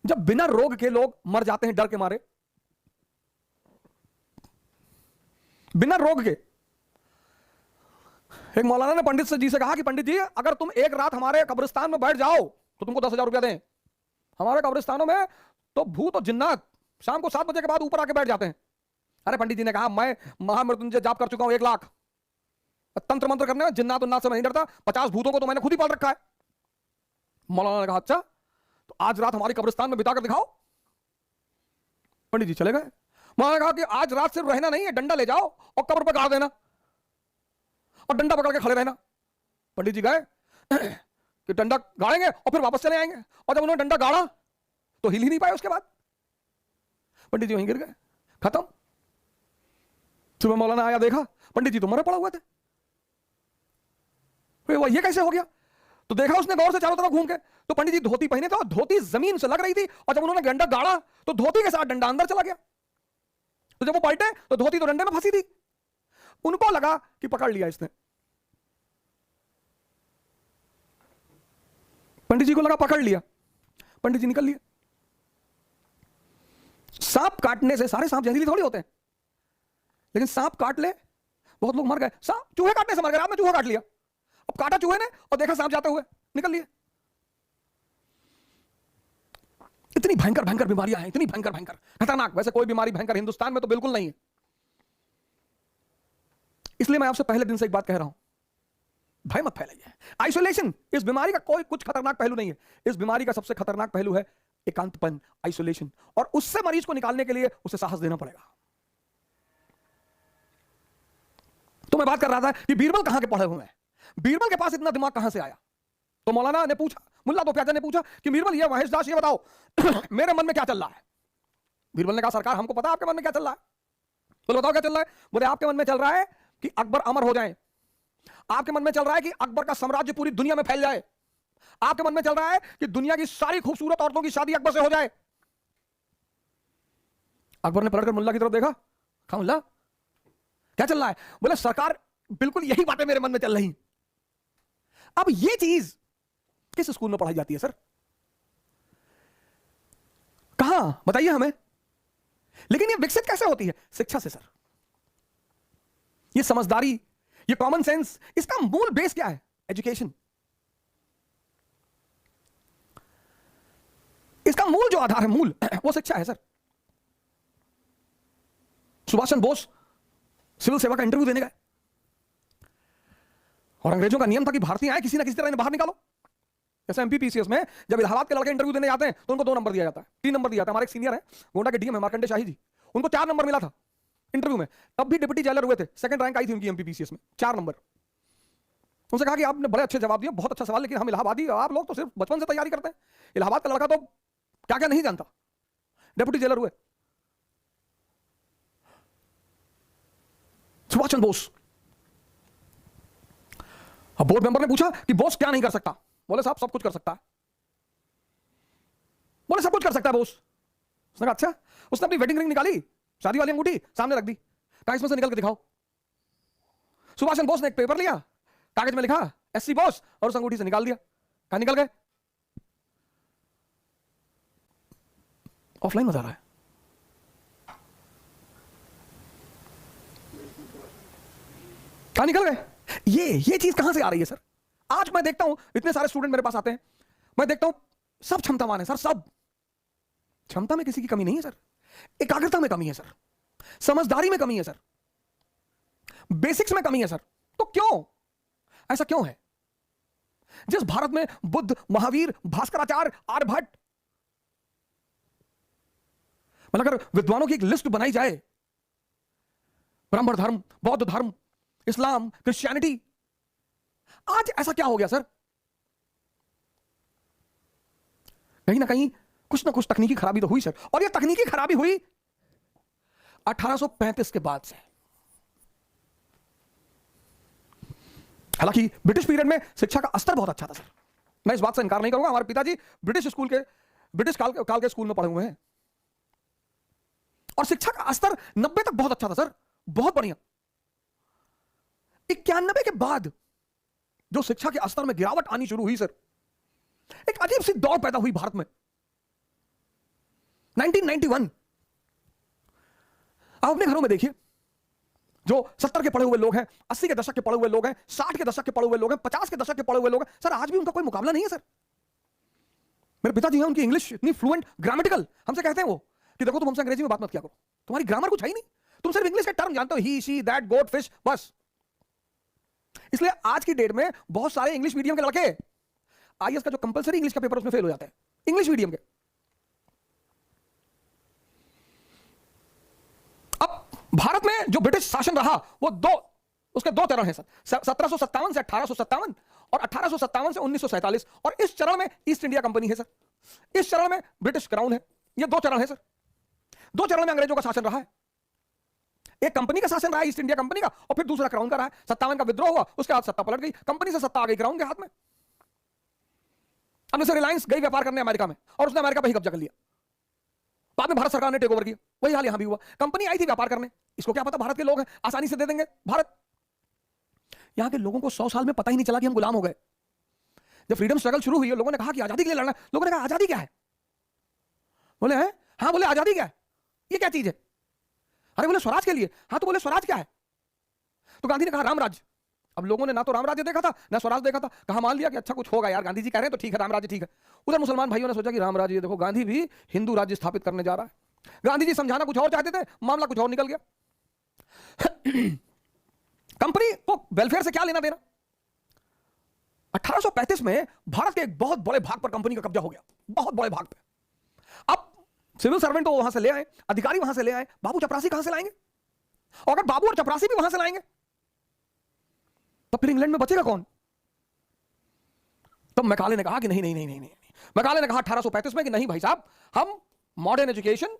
जब बिना रोग के लोग मर जाते हैं डर के मारे, बिना रोग के। एक मौलाना ने पंडित जी से कहा कि पंडित जी अगर तुम एक रात हमारे कब्रिस्तान में बैठ जाओ तो तुमको 10,000 रुपया दें। हमारे कब्रिस्तानों में तो भूत और जिन्नात शाम को 7 बजे के बाद ऊपर आके बैठ जाते हैं। अरे पंडित जी ने कहा मैं महामृत्युंजय जाप कर चुका हूं 1 लाख, तंत्र मंत्र करने में जिन्नात उन्नात से नहीं डरता, 50 भूतों को तो मैंने खुद ही पाल रखा है। मौलाना ने कहा अच्छा तो आज रात हमारी कब्रिस्तान में बिता कर दिखाओ। पंडित जी चले गए। मौलाना ने कहा कि आज रात सिर्फ रहना नहीं है, डंडा ले जाओ और कब्र पर गाड़ देना और डंडा पकड़ के खड़े रहना। पंडित जी गए कि डंडा गाड़ेंगे और फिर वापस चले आएंगे, और जब उन्होंने डंडा गाड़ा तो हिल ही नहीं पाए। उसके बाद पंडित जी वहीं गिर गए, खत्म। सुबह मौलाना आया, देखा पंडित जी तो मरे पड़ा हुए थे। ये कैसे हो गया? तो देखा उसने गौर से चारों तरफ घूम के, तो पंडित जी धोती पहने थे और धोती जमीन से लग रही थी, और जब उन्होंने डंडा गाड़ा तो धोती के साथ डंडा अंदर चला गया। तो जब वो पलटे तो धोती तो डंडे में फंसी थी। उनको लगा कि पकड़ लिया इसने, पंडित जी को लगा पकड़ लिया, पंडित जी निकल लिए। सांप काटने से, सारे सांप जहरीले थोड़ी होते हैं, लेकिन सांप काट ले, बहुत लोग मर गए। सांप चूहे काटने से मर गए, आपने चूहा काट लिया, अब काटा चूहे ने और देखा सांप जाते हुए, निकल लिए। इतनी भयंकर भयंकर बीमारियां हैं, इतनी भयंकर भयंकर खतरनाक। वैसे कोई बीमारी भयंकर हिंदुस्तान में तो बिल्कुल नहीं है। इसलिए मैं आपसे पहले दिन से एक बात कह रहा हूं, भय मत फैलाइए। आइसोलेशन इस बीमारी का कोई कुछ खतरनाक पहलू नहीं है। इस बीमारी का सबसे खतरनाक पहलू है एकांतपन, आइसोलेशन, और उससे मरीज को निकालने के लिए उसे साहस देना पड़ेगा। तो मैं बात कर रहा था कि बीरबल कहां के पढ़े हुए हैं, बीरबल के पास इतना दिमाग कहां से आया? तो मौलाना ने पूछा, मुल्ला दो प्याजा ने पूछा कि बीरबल ये महेश दास ये बताओ मेरे मन में क्या चल रहा है। बीरबल ने कहा सरकार हमको पता आपके मन में क्या चल रहा है। बोले बताओ क्या चल रहा है। बोले आपके मन में चल रहा है कि अकबर अमर हो जाए, आपके मन में चल रहा है कि अकबर का साम्राज्य पूरी दुनिया में फैल जाए, आपके मन में चल रहा है कि दुनिया की सारी खूबसूरत औरतों की शादी अकबर से हो जाए। अकबर ने पलटकर मुल्ला की तरफ देखा, कहा मुल्ला क्या चल रहा है। बोले सरकार बिल्कुल यही बातें मेरे मन में चल रही। अब ये चीज किस स्कूल में पढ़ाई जाती है सर, कहां बताइए हमें। लेकिन ये विकसित कैसे होती है, शिक्षा से सर। ये समझदारी, ये कॉमन सेंस, इसका मूल बेस क्या है, एजुकेशन। इसका मूल जो आधार है, मूल वो शिक्षा है सर। सुभाष चंद्र बोस सिविल सेवा का इंटरव्यू देने गए और अंग्रेजों का नियम था कि भारतीय आए किसी ना किसी तरह इन्हें बाहर निकालो। जैसे एमपीपीसीएस में जब इलाहाबाद के लड़के इंटरव्यू देने जाते हैं तो उनको 2 नंबर दिया जाता है, 3 नंबर दिया जाता है। हमारे एक सीनियर है गोंडा के डीएम है मार्कंडे शाही जी, उनको 4 नंबर मिला था इंटरव्यू में, तब भी डिप्टी जेलर हुए थे, सेकंड रैंक आई थी उनकी एमपीपीसीएस में, 4 नंबर। उनसे कहा कि आपने बड़े अच्छे जवाब दिए, बहुत अच्छा सवाल, लेकिन हम इलाहाबादी, आप लोग तो सिर्फ बचपन से तैयारी करते हैं, इलाहाबाद का लड़का तो क्या क्या नहीं जानता। डिप्टी जेलर हुए सुभाष चंद्र बोस। अब बोर्ड मेंबर ने पूछा कि बोस क्या नहीं कर सकता। बोले साहब सब कुछ कर सकता है। बोले सब कुछ कर सकता है बोस। उसने कहा अच्छा। उसने अपनी वेडिंग रिंग निकाली, शादी वाली अंगूठी सामने रख दी, कहा इसमें से निकल के दिखाओ। सुभाष चंद्र बोस ने एक पेपर लिया, कागज में लिखा एससी बॉस और उस अंगूठी से निकाल दिया, कहा निकल गए। ऑफलाइन मजा आ रहा है। कहा निकल गए। ये चीज कहां से आ रही है सर। आज मैं देखता हूं इतने सारे स्टूडेंट मेरे पास आते हैं, मैं देखता हूं सब क्षमतावान है सर, सब क्षमता में किसी की कमी नहीं है सर, एकाग्रता में कमी है सर, समझदारी में कमी है सर, बेसिक्स में कमी है सर। तो क्यों ऐसा क्यों है। जिस भारत में बुद्ध, महावीर, भास्कराचार्य, आर्यभट्ट, मतलब अगर विद्वानों की एक लिस्ट बनाई जाए, ब्राह्मण धर्म, बौद्ध धर्म, इस्लाम, क्रिश्चियनिटी, आज ऐसा क्या हो गया सर। कहीं ना कहीं कुछ ना कुछ तकनीकी खराबी तो हुई सर, और यह तकनीकी खराबी हुई 1835 के बाद से। हालांकि ब्रिटिश पीरियड में शिक्षा का स्तर बहुत अच्छा था सर, मैं इस बात से इनकार नहीं करूंगा। हमारे पिताजी ब्रिटिश काल के स्कूल में पढ़े हुए हैं, और शिक्षा का स्तर 90 तक बहुत अच्छा था सर, बहुत बढ़िया। 91 के बाद जो शिक्षा के स्तर में गिरावट आनी शुरू हुई सर, एक अजीब सी दौड़ पैदा हुई भारत में। 1991, आप अपने घरों में देखिए, जो 70 के पढ़े हुए लोग हैं, 80 के दशक के पढ़े हुए लोग हैं, 60 के दशक के पढ़े हुए लोग हैं, 50 के दशक के पढ़े हुए लोग हैं सर, आज भी उनका कोई मुकाबला नहीं है सर। मेरे पिताजी हैं, उनकी इंग्लिश इतनी फ्लुएंट, ग्रामेटिकल, हमसे कहते हैं वो कि देखो तुम हमसे अंग्रेजी में बात मत किया करो, तुम्हारी ग्रामर कुछ है ही नहीं, तुम सिर्फ इंग्लिश के टर्म जानते हो, ही, शी, दैट, गोट, फिश, बस। इसलिए आज की डेट में बहुत सारे इंग्लिश मीडियम के लड़के आईएएस का जो कंपलसरी इंग्लिश का पेपर उसमें फेल हो जाते हैं, इंग्लिश मीडियम के। अब भारत में जो ब्रिटिश शासन रहा वो उसके 2 चरण हैं सर, 1757 से 1857 और 1857 से 1947, और इस चरण में ईस्ट इंडिया कंपनी है सर, इस चरण में ब्रिटिश क्राउन है। ये 2 चरण है सर, 2 चरण में अंग्रेजों का शासन रहा है। एक कंपनी का शासन रहा है ईस्ट इंडिया कंपनी का, और फिर दूसरा क्राउन का रहा है। 57 का विद्रोह हुआ, उसके बाद सत्ता पलट गई, कंपनी से सत्ता आ गई क्राउन के हाथ में। अब जैसे रिलायंस गई व्यापार करने अमेरिका में, और उसने अमेरिका पर ही कब्जा कर लिया, बाद में भारत सरकार ने टेक ओवर किया, वही हाल यहां भी हुआ। कंपनी आई थी व्यापार करने, इसको क्या पता भारत के लोग हैं आसानी से दे देंगे भारत। यहां के लोगों को 100 साल में पता ही नहीं चला कि हम गुलाम हो गए। जब फ्रीडम स्ट्रगल शुरू हुई, लोगों ने कहा कि आजादी के लिए लड़ना, लोगों ने कहा आजादी क्या है, बोले हैं हाँ, बोले आजादी क्या है, ये क्या चीज है। अरे बोले स्वराज के लिए, हाँ तो बोले स्वराज क्या है। तो गांधी ने कहा रामराज्य। अब लोगों ने ना तो रामराज्य देखा था ना स्वराज देखा था, कहा मान लिया कि अच्छा कुछ होगा यार, गांधी जी कह रहे हैं तो ठीक है, रामराज्य ठीक है। उधर मुसलमान भाइयों ने सोचा कि रामराज्य, देखो गांधी भी हिंदू राज्य स्थापित करने जा रहा है। गांधी जी समझाना कुछ और चाहते थे, मामला कुछ और निकल गया। कंपनी को वेलफेयर से क्या लेना देना। 1835 में भारत के एक बहुत बड़े भाग पर कंपनी का कब्जा हो गया, बहुत बड़े भाग पे। अब सिविल सर्वेंट तो वहां से ले आए, अधिकारी वहां से ले आए, बाबू चपरासी कहां से लाएंगे। और अगर बाबू और चपरासी भी वहां से लाएंगे तो फिर इंग्लैंड में बचेगा कौन। तब मैकाले ने कहा कि नहीं नहीं नहीं नहीं नहीं, मैकाले ने कहा 1835 में कि नहीं भाई साहब, हम मॉडर्न एजुकेशन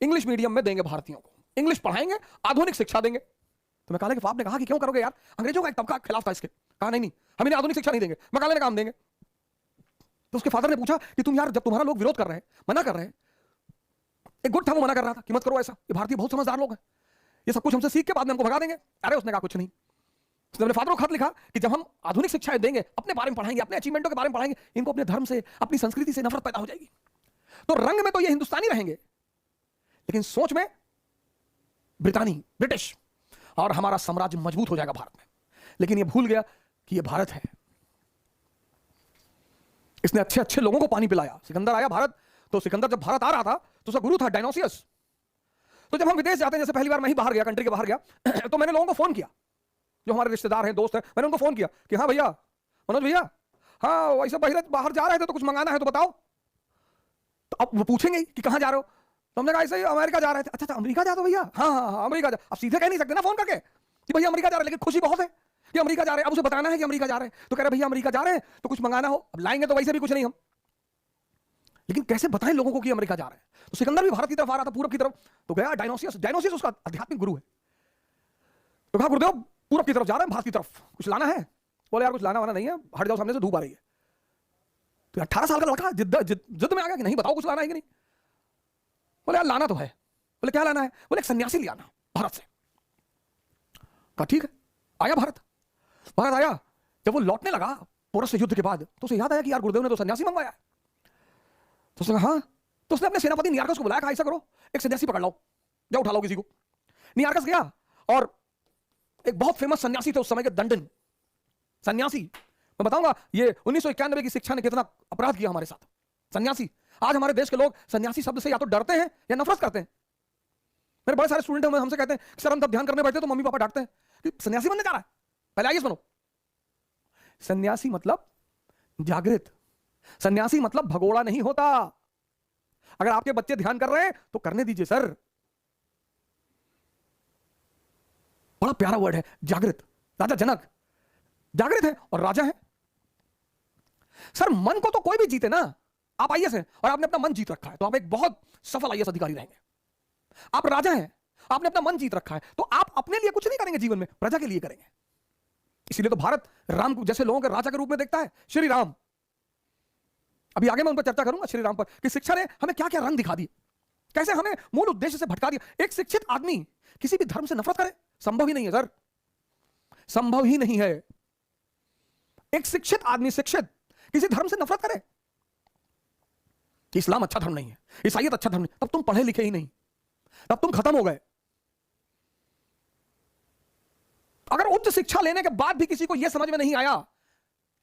इंग्लिश मीडियम में देंगे, भारतीयों को इंग्लिश पढ़ाएंगे, आधुनिक शिक्षा देंगे। तो मैकाले के बाप ने कहा कि क्यों करोगे यार, अंग्रेजों का एक तबका खिलाफ था इसके। कहा नहीं नहीं, हम इन्हें आधुनिक शिक्षा नहीं देंगे। मैकाले ने कहा हम देंगे। तो उसके फादर ने पूछा कि तुम यार, जब तुम्हारा लोग विरोध कर रहे हैं, मना कर रहे हैं, एक गुट था वो मना कर रहा था कि मत करो ऐसा, ये भारतीय बहुत समझदार लोग हैं, ये सब कुछ हमसे सीख के बाद में हमको भगा देंगे। अरे उसने कहा कुछ नहीं। उसने अपने फादर को खत लिखा कि जब हम आधुनिक शिक्षा देंगे, अपने बारे में पढ़ाएंगे, अपने अचीवमेंटों के बारे में पढ़ाएंगे, इनको अपने धर्म से, अपनी संस्कृति से नफरत पैदा हो जाएगी। तो रंग में तो ये हिंदुस्तानी रहेंगे, लेकिन सोच में ब्रिटानी, ब्रिटिश, और हमारा साम्राज्य मजबूत हो जाएगा भारत में। लेकिन ये भूल गया कि ये भारत है। इसने अच्छे अच्छे लोगों को पानी पिलाया। सिकंदर आया भारत, तो सिकंदर जब भारत आ रहा था तो उसका गुरु था डायनोसियस। तो जब हम विदेश जाते हैं, जैसे पहली बार मैं ही बाहर गया, कंट्री के बाहर गया, तो मैंने लोगों को फोन किया, जो हमारे रिश्तेदार हैं, दोस्त हैं, मैंने उनको फोन किया कि हाँ भैया, मनोज भैया, हाँ वैसे बाहर जा रहे थे तो कुछ मंगाना है तो बताओ। तो अब वो पूछेंगे कि कहाँ जा रहे हो, तो हमने कहा ऐसे ही अमेरिका जा रहे थे। अच्छा अमेरिका जा, तो भैया हाँ हाँ हाँ अमेरिका जा। अब सीधे कह नहीं सकते ना फोन करके कि भैया अमेरिका जा रहे हैं, लेकिन खुशी बहुत है कि अमेरिका जा रहे हैं। अब उसे बताना है कि अमेरिका जा रहे हैं, तो कह रहे भैया अमेरिका जा रहे हैं तो कुछ मंगाना हो। अब लाएंगे तो वैसे भी कुछ नहीं हम, लेकिन कैसे बताएं लोगों को कि अमेरिका जा रहे हैं। तो सिकंदर भी भारत की तरफ आ रहा था, पूरब की तरफ, तो गया डायनोसियस। डायनोसियस उसका आध्यात्मिक गुरु है। तो कहा गुरुदेव पूरब की तरफ जा रहे हैं, भारत की तरफ, कुछ लाना है? बोले यार कुछ लाना वाना नहीं है, हट जाओ सामने से, धूप आ रही है। तो 18 साल का लड़का जिद में आ गया कि नहीं बताओ कुछ लाना है कि नहीं। बोले यार लाना तो है। बोले क्या लाना है? बोले एक सन्यासी ले आना भारत से। कहा ठीक है। आया भारत आया। जब वो लौटने लगा पोरस से युद्ध के बाद, तो उसे याद आया कि यार गुरुदेव ने तो सन्यासी मंगवाया। तो उसने कहा हाँ। तो उसने अपने सेनापति नियार्कस को बुलाया, कहा ऐसा करो एक सन्यासी पकड़ लाओ, जाओ उठा लो किसी को। नियार्कस गया, और एक बहुत फेमस सन्यासी थे उस समय के, दंडन सन्यासी। मैं बताऊंगा ये 1991 की शिक्षा ने कितना अपराध किया हमारे साथ। सन्यासी, आज हमारे देश के लोग सन्यासी शब्द से या तो डरते हैं या नफरत करते हैं। मेरे बड़े सारे स्टूडेंट हमसे कहते हैं सर हम तब ध्यान करने बैठते तो मम्मी पापा डांटते हैं कि सन्यासी बनने जा रहा है, पहले आइए बनो। सन्यासी मतलब जागृत, सन्यासी मतलब भगोड़ा नहीं होता। अगर आपके बच्चे ध्यान कर रहे हैं तो करने दीजिए सर। बड़ा प्यारा वर्ड है जागृत। राजा जनक जागृत है और राजा है। सर मन को तो कोई भी जीते ना, आप आईएएस हैं और आपने अपना मन जीत रखा है तो आप एक बहुत सफल आईएएस अधिकारी रहेंगे। आप राजा हैं, आपने अपना मन जीत रखा है तो आप अपने लिए कुछ नहीं करेंगे जीवन में, प्रजा के लिए करेंगे। इसीलिए तो भारत राम जैसे लोगों के राजा के रूप में देखता है, श्री राम। अभी आगे मैं उन पर चर्चा करूंगा श्री राम पर, कि शिक्षा ने हमें क्या क्या रंग दिखा दिए, कैसे हमें मूल उद्देश्य से भटका दिया। एक शिक्षित आदमी किसी भी धर्म से नफरत करे, संभव ही नहीं है सर, संभव ही नहीं है। एक शिक्षित आदमी, शिक्षित, किसी धर्म से नफरत करे कि इस्लाम अच्छा धर्म नहीं है, ईसाईयत अच्छा धर्म नहीं, तब तुम पढ़े लिखे ही नहीं, तब तुम खत्म हो गए। अगर उच्च शिक्षा लेने के बाद भी किसी को यह समझ में नहीं आया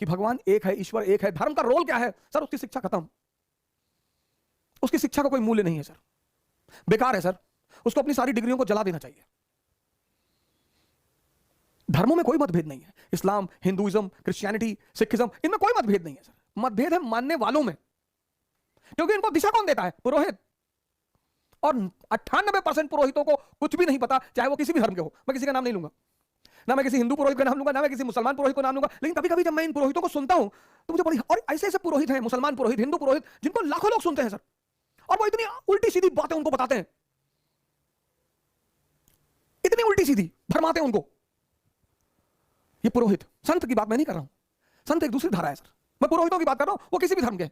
कि भगवान एक है, ईश्वर एक है, धर्म का रोल क्या है, सर उसकी शिक्षा खत्म। उसकी शिक्षा का कोई मूल्य नहीं है सर, बेकार है सर। उसको अपनी सारी डिग्रियों को जला देना चाहिए। धर्मों में कोई मतभेद नहीं है, इस्लाम, हिंदुइज्म, क्रिश्चियनिटी, सिखिज्म, इनमें कोई मतभेद नहीं है सर। मतभेद है मानने वालों में, क्योंकि इनको दिशा कौन देता है? पुरोहित। और 98% पुरोहितों को कुछ भी नहीं पता, चाहे वो किसी भी धर्म के हो। मैं किसी का नाम नहीं लूंगा, ना मैं किसी हिंदू पुरोहित का नाम लूंगा, ना मैं किसी मुसलमान पुरोहित को नाम लूंगा। लेकिन कभी कभी जब मैं इन पुरोहितों को सुनता हूं तो मुझे बड़ी, और ऐसे ऐसे पुरोहित हैं, मुसलमान पुरोहित, हिंदू पुरोहित, जिनको लाखों लोग सुनते हैं सर, और वो इतनी उल्टी सीधी बातें उनको बताते हैं, इतनी उल्टी सीधी भरमाते हैं उनको। ये पुरोहित, संत की बात मैं नहीं कर रहा हूं, संत एक दूसरी धारा है सर, मैं पुरोहितों की बात कर रहा हूं, वो किसी भी धर्म के।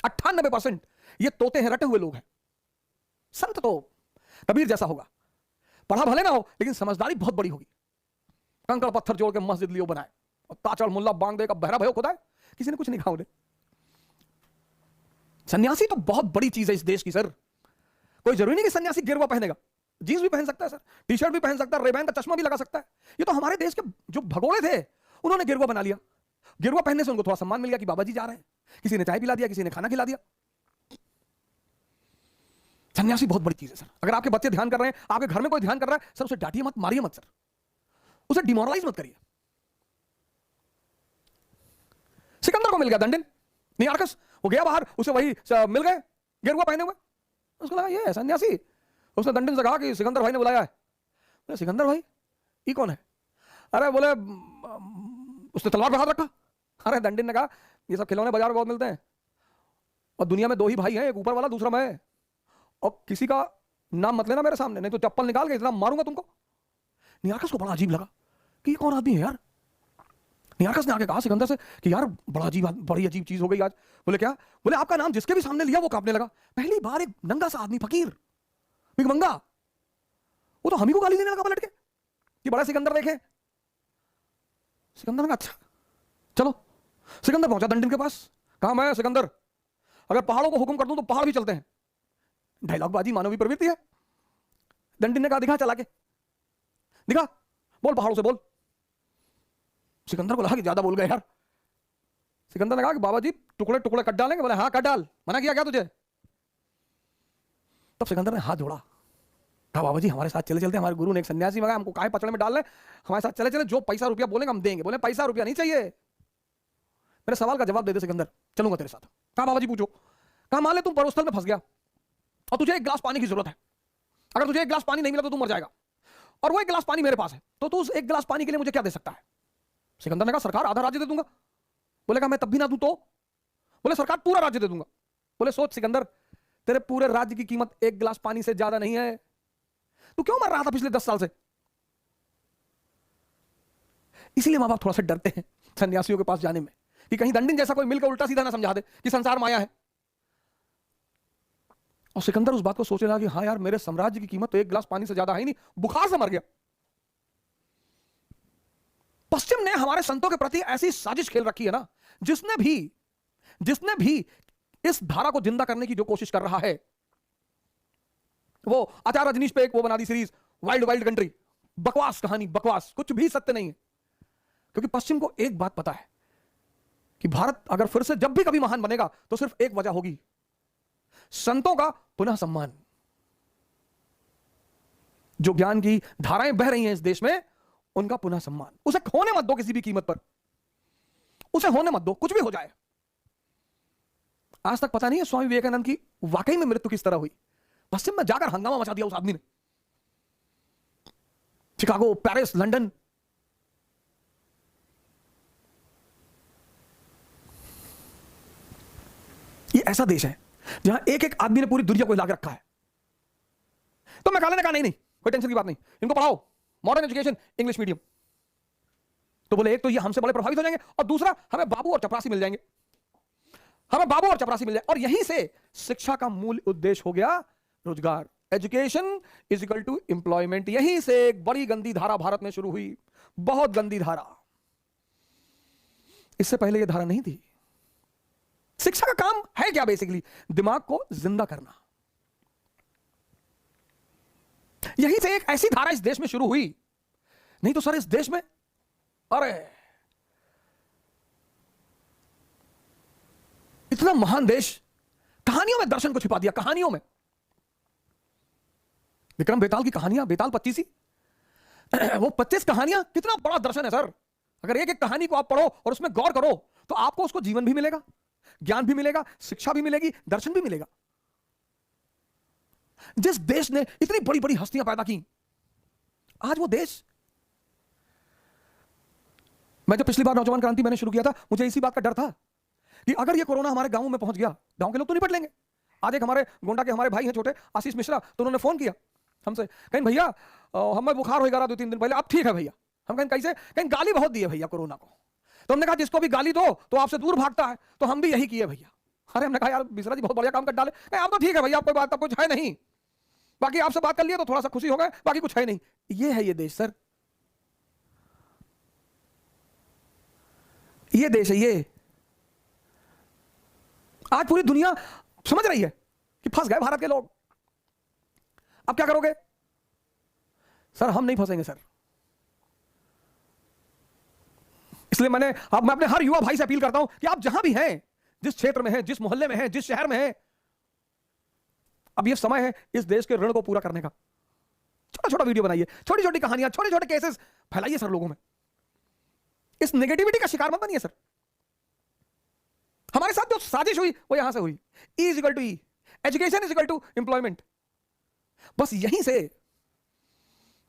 98% ये तोते हैं, रटे हुए लोग हैं। संत तो कबीर जैसा होगा, पढ़ा भले ना हो लेकिन समझदारी बहुत बड़ी होगी। कंकड़ पत्थर जोड़ के मस्जिद लियो बनाए, और ताचड़ मुल्ला बांग दे का बहरा भयो खुदा है, किसी ने कुछ नहीं कहा उन्हें। सन्यासी तो बहुत बड़ी चीज है इस देश की सर। कोई जरूरी नहीं कि सन्यासी गिरवा पहनेगा, जींस भी पहन सकता है सर, टी शर्ट भी पहन सकता है, रेबैन का चश्मा भी लगा सकता है। ये तो हमारे देश के जो भगोड़े थे उन्होंने गिरवा बना लिया। गिरवा पहनने से उनको थोड़ा सम्मान मिल गया कि बाबा जी जा रहे हैं, किसी ने चाय पिला दिया, किसी ने खाना खिला दिया। सन्यासी बहुत बड़ी चीज है सर। अगर आपके बच्चे ध्यान कर रहे हैं, आपके घर में कोई ध्यान कर रहा है, सर उसे डांटिए मत, मारिए मत सर, उसे डिमोरलाइज मत करिए। सिकंदर को मिल गया दंडन, नियार्कस, वो गया बाहर, उसे वही मिल गए गिरवा पहने हुए। उसको लगा ये है सन्यासी। उसने दंडन से कहा कि सिकंदर भाई ने बुलाया है। बोले सिकंदर भाई ये कौन है? अरे बोले उसने तलवार पे हाथ रखा, अरे दंडिन ने कहा ये सब खिलौने बाजार में बहुत मिलते हैं और दुनिया में दो ही भाई हैं, एक ऊपर वाला दूसरा मैं, और किसी का नाम मत लेना मेरे सामने, नहीं तो चप्पल निकाल के इतना मारूंगा तुमको। नियार्कस को बड़ा अजीब लगा कि ये कौन आदमी है यार। नियार्कस ने आके कहा सिकंदर से कि यार बड़ी अजीब चीज हो गई आज। बोले क्या? बोले आपका नाम जिसके भी सामने लिया वो कांपने लगा। पहली बार एक नंगा सा आदमी, फकीर, भिखमंगा, वो तो हम ही को गाली देने लगा पलट के कि बड़ा सिकंदर देखे। सिकंदर ने कहा अच्छा चलो। सिकंदर पहुंचा दंडिन के पास, कहा मैं सिकंदर अगर पहाड़ों को हुक्म कर दूं तो पहाड़ भी चलते हैं। डायलॉग बाजी मानवीय प्रवृत्ति है। दंडिन ने कहा दिखा चला के, दिखा, बोल पहाड़ों से बोल। सिकंदर को लगा कि ज्यादा बोल गए यार। सिकंदर ने कहा कि बाबा जी टुकड़े टुकड़े कट डालेंगे? बोले हाँ कट डाल, मना किया क्या तुझे? तब सिकंदर ने हाथ जोड़ा, कहा बाबा जी हमारे साथ चले चलते, हमारे गुरु ने एक सन्यासी मंगाया, हमको काहे पचड़े में डाल रहे, हमारे साथ चले चले, जो पैसा रुपया बोलेंगे हम देंगे। बोले पैसा रुपया नहीं चाहिए, मेरे सवाल का जवाब दे दे सिकंदर, चलूंगा तेरे साथ। कहा बाबा जी पूछो। कहा मान ले तुम परोस्थल में फंस गया और तुझे एक गिलास पानी की जरूरत है, अगर तुझे एक गिलास पानी नहीं मिला तो तू मर जाएगा, और वो एक गिलास पानी मेरे पास है, तो तू उस एक गिलास पानी के लिए मुझे क्या दे सकता है? सिकंदर ने कहा सरकार आधा राज्य दे दूंगा। बोले कहा मैं तब भी ना दूं तो? बोले सरकार पूरा राज्य दे दूंगा। बोले सोच सिकंदर, तेरे पूरे राज्य की कीमत एक गिलास पानी से ज्यादा नहीं है, तू क्यों मर रहा था पिछले 10 साल से? इसलिए मां बाप थोड़ा सा डरते हैं सन्यासियों के पास जाने में कि कहीं दंडिन जैसा कोई मिलकर उल्टा सीधा ना समझा दे कि संसार माया है। और सिकंदर उस बात को सोचे लगा कि हाँ यार मेरे साम्राज्य की कीमत तो एक गिलास पानी से ज्यादा है ही नहीं, बुखार से मर गया। पश्चिम ने हमारे संतों के प्रति ऐसी साजिश खेल रखी है ना, जिसने भी इस धारा को जिंदा करने की जो कोशिश कर रहा है, वो आचार्य रजनीश पे एक वो बना the series wild wild country, बकवास कहानी, बकवास, कुछ भी सत्य नहीं है। क्योंकि पश्चिम को एक बात पता है कि भारत अगर फिर से जब भी कभी महान बनेगा तो सिर्फ एक वजह होगी, संतों का पुनः सम्मान। जो ज्ञान की धाराएं बह रही हैं इस देश में, उनका पुनः सम्मान, उसे खोने मत दो किसी भी कीमत पर, उसे होने मत दो, कुछ भी हो जाए। आज तक पता नहीं है स्वामी विवेकानंद की वाकई में मृत्यु किस तरह हुई। पश्चिम में जाकर हंगामा मचा दिया उस आदमी ने, शिकागो, पेरिस, लंदन। ये ऐसा देश है जहां एक एक आदमी ने पूरी दुनिया को हिला के रखा है। तो मैकाले ने कहा नहीं नहीं कोई टेंशन की बात नहीं, इनको पढ़ाओ मॉडर्न एजुकेशन, इंग्लिश मीडियम। तो बोले एक तो ये हमसे बड़े प्रभावित हो जाएंगे और दूसरा हमें बाबू और चपरासी मिल जाएंगे, हमें बाबू और चपरासी मिल जाए। और यहीं से शिक्षा का मूल उद्देश्य हो गया रोजगार। Education is equal to employment. यहीं से एक बड़ी गंदी धारा भारत में शुरू हुई, बहुत गंदी धारा। इससे पहले यह धारा नहीं थी। शिक्षा का काम है क्या? बेसिकली दिमाग को जिंदा करना। यहीं से एक ऐसी धारा इस देश में शुरू हुई, नहीं तो सर इस देश में, अरे इतना महान देश, कहानियों में दर्शन को छिपा दिया, कहानियों में। विक्रम बेताल की कहानियां, बेताल 25, वो 25 कहानियां, कितना बड़ा दर्शन है सर। अगर एक एक कहानी को आप पढ़ो और उसमें गौर करो तो आपको उसको जीवन भी मिलेगा, ज्ञान भी मिलेगा, शिक्षा भी मिलेगी, दर्शन भी मिलेगा। जिस देश ने इतनी बड़ी बड़ी हस्तियां पैदा की, आज वो देश, मैं जब पिछली बार नौजवान क्रांति मैंने शुरू किया था, मुझे इसी बात का डर था कि अगर ये कोरोना हमारे गांव में पहुंच गया, गांव के लोग तो निपट लेंगे। आज एक हमारे गोंडा के हमारे भाई हैं छोटे, आशीष मिश्रा, तो उन्होंने फोन किया हमसे, कहीं भैया हमें बुखार हो गया 2-3 दिन पहले, अब ठीक है भैया। हम कहीं कैसे? कहीं गाली बहुत दी है भैया कोरोना को। तो हमने कहा जिसको भी गाली दो तो आपसे दूर भागता है, तो हम भी यही किए भैया। अरे हमने कहा यार मिश्रा जी बहुत बढ़िया काम कर डाले। आप तो ठीक है भैया, कोई बात, कुछ है नहीं, बाकी आपसे बात कर लिया तो थोड़ा सा खुशी हो गए, बाकी कुछ है नहीं। ये है ये देश सर, ये देश है ये। आज पूरी दुनिया समझ रही है कि फंस गए भारत के लोग। अब क्या करोगे? सर हम नहीं फंसेंगे सर। इसलिए मैं अपने हर युवा भाई से अपील करता हूं कि आप जहां भी हैं, जिस क्षेत्र में हैं, जिस मोहल्ले में हैं, जिस शहर में हैं, अब ये समय है इस देश के ऋण को पूरा करने का। छोटा छोटा वीडियो बनाइए, छोटी छोटी कहानियां, छोटे छोटे केसेस फैलाइए सर लोगों में। इस नेगेटिविटी का शिकार मत बनिए सर। हमारे साथ जो साजिश हुई वो यहां से हुई। E is equal to E, education is equal to employment. बस यहीं से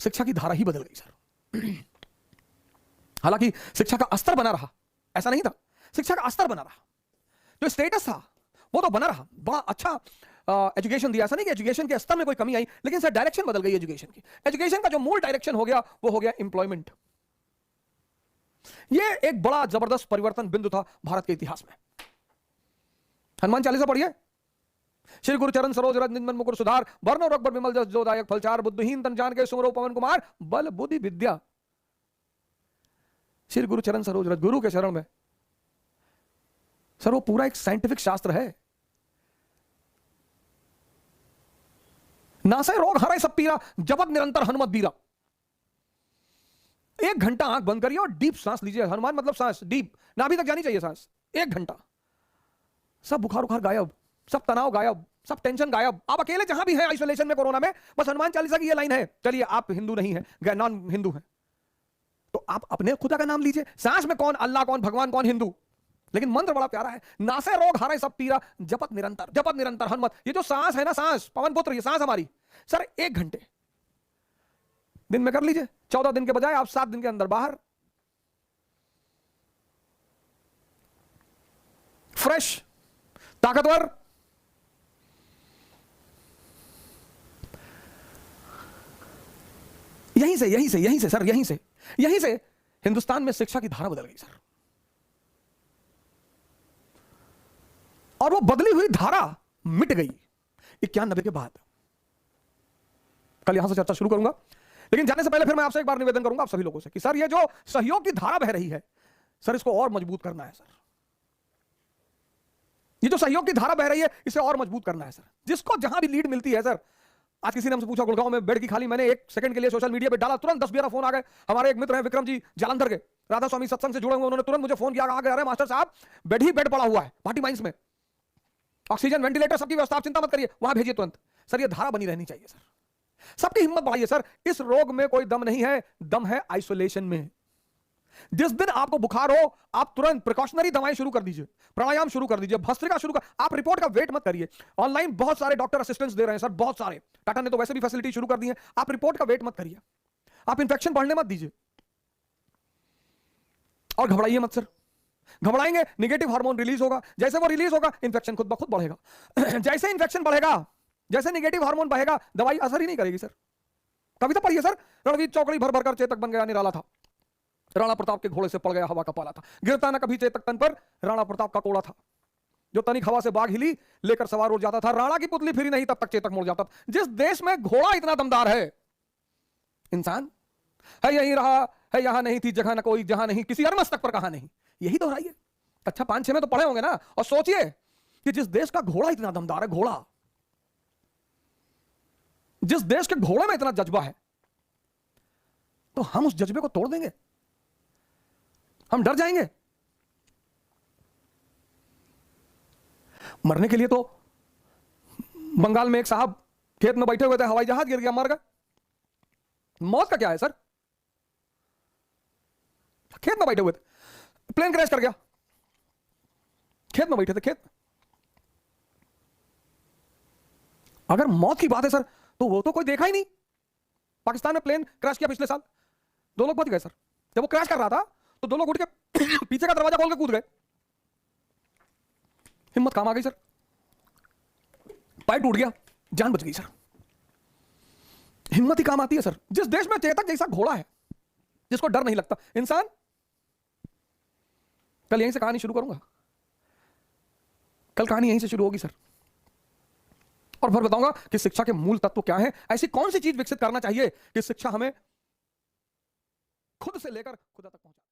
शिक्षा की धारा ही बदल गई सर। हालांकि शिक्षा का स्तर बना रहा, ऐसा नहीं था। शिक्षा का स्तर बना रहा, जो स्टेटस था वो तो बना रहा, बड़ा अच्छा एजुकेशन दिया। ऐसा नहीं कि एजुकेशन के स्तर में कोई कमी आई, लेकिन सर डायरेक्शन बदल गई एजुकेशन की। एजुकेशन का जो मूल डायरेक्शन हो गया वो हो गया एम्प्लॉयमेंट। ये एक बड़ा जबरदस्त परिवर्तन बिंदु था भारत के इतिहास में। हनुमान चालीसा पढ़िए, श्री गुरु चरण सरोज रज निज मन मुकुर सुधार, वर्ण रघुबर विमल जस जो दायक फलचार, बुद्धिहीन तन जान के सुमरो पवन कुमार, बल बुद्धि विद्या। श्री गुरु चरण सरोज रज, गुरु के शरण में सर वो पूरा एक साइंटिफिक शास्त्र है। नासे रोग हरे सब पीरा, जपत निरंतर हनुमत बीरा। 1 घंटा आंख बंद करिए और डीप सांस लीजिए। हनुमान मतलब सांस डीप, नाभि तक जानी चाहिए सांस। 1 घंटा, सब बुखार उखार गायब, सब तनाव गायब, सब टेंशन गायब। आप अकेले जहां भी हैं आइसोलेशन में कोरोना में, बस हनुमान चालीसा की ये लाइन है। चलिए आप हिंदू नहीं है, नॉन हिंदू हैं, तो आप अपने खुदा का नाम लीजिए। सांस में कौन अल्लाह, कौन भगवान, कौन हिंदू, लेकिन मंत्र बड़ा प्यारा है। नासे रोग हरे सब पीरा, जपत निरंतर हनुमत। ये जो सांस है ना, सांस पवन पुत्र, ये सांस हमारी सर 1 घंटे दिन में कर लीजिए। 14 दिन के बजाय आप 7 दिन के अंदर बाहर, फ्रेश, ताकतवर। यहीं से हिंदुस्तान में शिक्षा की धारा बदल गई सर। और वो बदली हुई धारा मिट गई 91 के बाद। कल यहां से चर्चा शुरू करूंगा, लेकिन जाने से पहले फिर मैं आपसे एक बार निवेदन करूंगा आप सभी लोगों से कि सर ये जो सहयोग की धारा बह रही है सर, इसको और मजबूत करना है सर। ये जो सहयोग की धारा बह रही है इसे और मजबूत करना है सर। जिसको जहां भी लीड मिलती है सर, आज किसी ने हमसे पूछा गुड़गांव में बेड की खाली, मैंने 1 सेकंड के लिए सोशल मीडिया पे डाला, तुरंत 10-12 फोन आ गए। हमारे एक मित्र हैं विक्रम जी जालंधर के, राधा स्वामी सत्संग से जुड़े हुए, उन्होंने तुरंत मुझे फोन किया, कहा अरे मास्टर साहब बेड ही बेड पड़ा हुआ है भाटी माइंस में, ऑक्सीजन वेंटिलेटर सबकी व्यवस्था, आप चिंता मत करिए, वहां भेजिए तुरंत। सर ये धारा बनी रहनी चाहिए सर। सबकी हिम्मत बढ़ाइए सर। इस रोग में कोई दम नहीं है, दम है आइसोलेशन में। जिस दिन आपको बुखार हो आप तुरंत प्रिकॉशनरी दवाएं शुरू कर दीजिए, प्राणायाम शुरू कर दीजिए, भस्त्रिका शुरू कर। आप रिपोर्ट का वेट मत करिए। ऑनलाइन बहुत सारे डॉक्टर असिस्टेंस दे रहे हैं सर, बहुत सारे। टाटा ने तो वैसे भी फैसिलिटी शुरू कर दी है। आप रिपोर्ट का वेट मत करिए, आप इंफेक्शन बढ़ने मत दीजिए और घबराइए मत सर। घबराएंगे निगेटिव हार्मोन रिलीज होगा, जैसे वो रिलीज होगा इंफेक्शन खुद ब खुद बढ़ेगा। जैसे इंफेक्शन बढ़ेगा, जैसे निगेटिव हार्मोन बढ़ेगा, दवाई असर ही नहीं करेगी सर। कविता पढ़िए सर, रणवीर चौकड़ी भर भर कर चेतक बन गया निराला था, राणा प्रताप के घोड़े से पड़ गया हवा का पाला था, गिरता न कभी चेतक तन पर, राणा प्रताप का कोड़ा था, जो तनिक हवा से बाग हिली लेकर सवार उड़ जाता था, राणा की पुतली फिरी नहीं तब तक चेतक मुड़ जाता था। जिस देश में घोड़ा इतना दमदार है, इंसान है यहीं रहा है, यहां नहीं थी जगह न कोई, जहां नहीं किसी अरमस्तक पर कहा नहीं। यही दोहराइए। अच्छा 5-6 में तो पढ़े होंगे ना। और सोचिए कि जिस देश का घोड़ा इतना दमदार है, घोड़ा, जिस देश के घोड़े में इतना जज्बा है, तो हम उस जज्बे को तोड़ देंगे? हम डर जाएंगे? मरने के लिए तो बंगाल में एक साहब खेत में बैठे हुए थे, हवाई जहाज गिर गया, मर गए। मौत का क्या है सर? खेत में बैठे हुए थे, प्लेन क्रैश कर गया, खेत में बैठे थे, खेत में। अगर मौत की बात है सर, तो वो तो कोई देखा ही नहीं। पाकिस्तान में प्लेन क्रैश किया पिछले साल, 2 लोग बच गए सर। जब वो क्रैश कर रहा था तो 2 लोग उठ के पीछे का दरवाजा खोल के कूद गए। हिम्मत काम आ गई सर, पैर टूट गया, जान बच गई सर। हिम्मत ही काम आती है सर। जिस देश में चेतक जैसा घोड़ा है, जिसको डर नहीं लगता, इंसान। कल यहीं से कहानी शुरू करूंगा, कल कहानी यहीं से शुरू होगी सर, और फिर बताऊंगा कि शिक्षा के मूल तत्व क्या हैं, ऐसी कौन सी चीज विकसित करना चाहिए कि शिक्षा हमें खुद से लेकर खुदा तक पहुंचा।